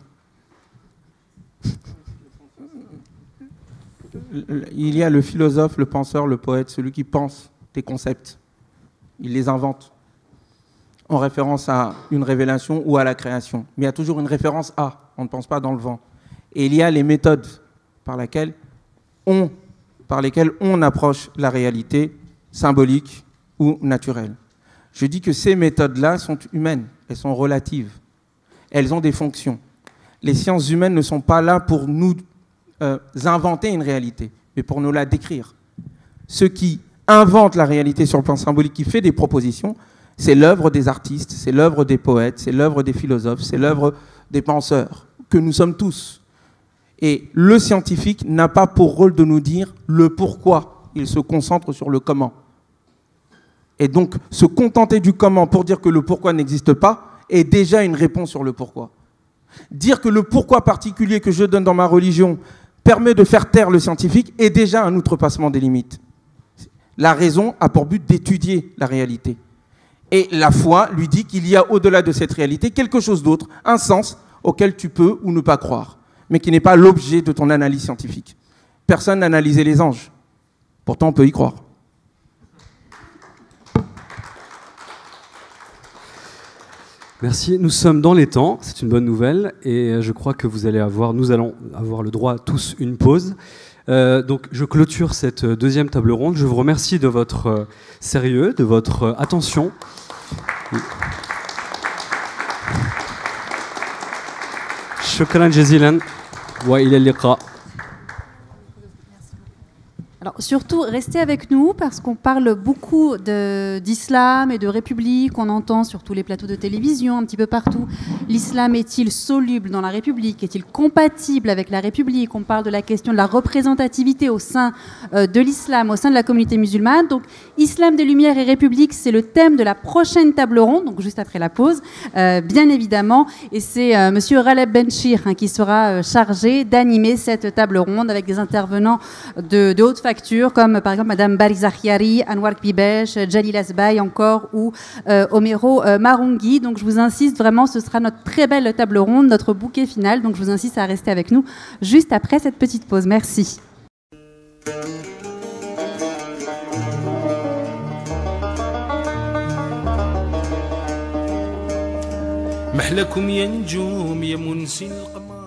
Speaker 7: Il y a le philosophe, le penseur, le poète, celui qui pense des concepts. Il les invente en référence à une révélation ou à la création. Mais il y a toujours une référence à. On ne pense pas dans le vent. Et il y a les méthodes par lesquelles on approche la réalité symbolique ou naturelle. Je dis que ces méthodes-là sont humaines, elles sont relatives. Elles ont des fonctions. Les sciences humaines ne sont pas là pour nous inventer une réalité, mais pour nous la décrire. Ce qui invente la réalité sur le plan symbolique, qui fait des propositions, c'est l'œuvre des artistes, c'est l'œuvre des poètes, c'est l'œuvre des philosophes, c'est l'œuvre des penseurs, que nous sommes tous. Et le scientifique n'a pas pour rôle de nous dire le pourquoi, il se concentre sur le comment. Et donc, se contenter du comment pour dire que le pourquoi n'existe pas, est déjà une réponse sur le pourquoi. Dire que le pourquoi particulier que je donne dans ma religion permet de faire taire le scientifique est déjà un outrepassement des limites. La raison a pour but d'étudier la réalité. Et la foi lui dit qu'il y a au-delà de cette réalité quelque chose d'autre, un sens auquel tu peux ou ne pas croire, mais qui n'est pas l'objet de ton analyse scientifique. Personne n'a analysé les anges. Pourtant, on peut y croire.
Speaker 3: Merci. Nous sommes dans les temps, c'est une bonne nouvelle, et je crois que nous allons avoir le droit à tous une pause. Donc je clôture cette deuxième table ronde. Je vous remercie de votre sérieux, de votre attention. Shukran jazilan wa ila al-liqa.
Speaker 2: Alors surtout, restez avec nous parce qu'on parle beaucoup d'islam et de république. On entend sur tous les plateaux de télévision, un petit peu partout. L'islam est-il soluble dans la République? Est-il compatible avec la République? On parle de la question de la représentativité au sein de l'islam, au sein de la communauté musulmane. Donc, Islam des Lumières et République, c'est le thème de la prochaine table ronde, donc juste après la pause, bien évidemment. Et c'est Monsieur Ghaleb Benchir qui sera chargé d'animer cette table ronde avec des intervenants de haute facture, comme par exemple Madame Barizakhiari, Anwar Kbibesh, Jalil Asbaï encore, ou Omero Marungui. Donc je vous insiste vraiment, ce sera notre très belle table ronde, notre bouquet final. Donc je vous insiste à rester avec nous juste après cette petite pause. Merci.
Speaker 1: محلكم يا نجوم يا منسي القمر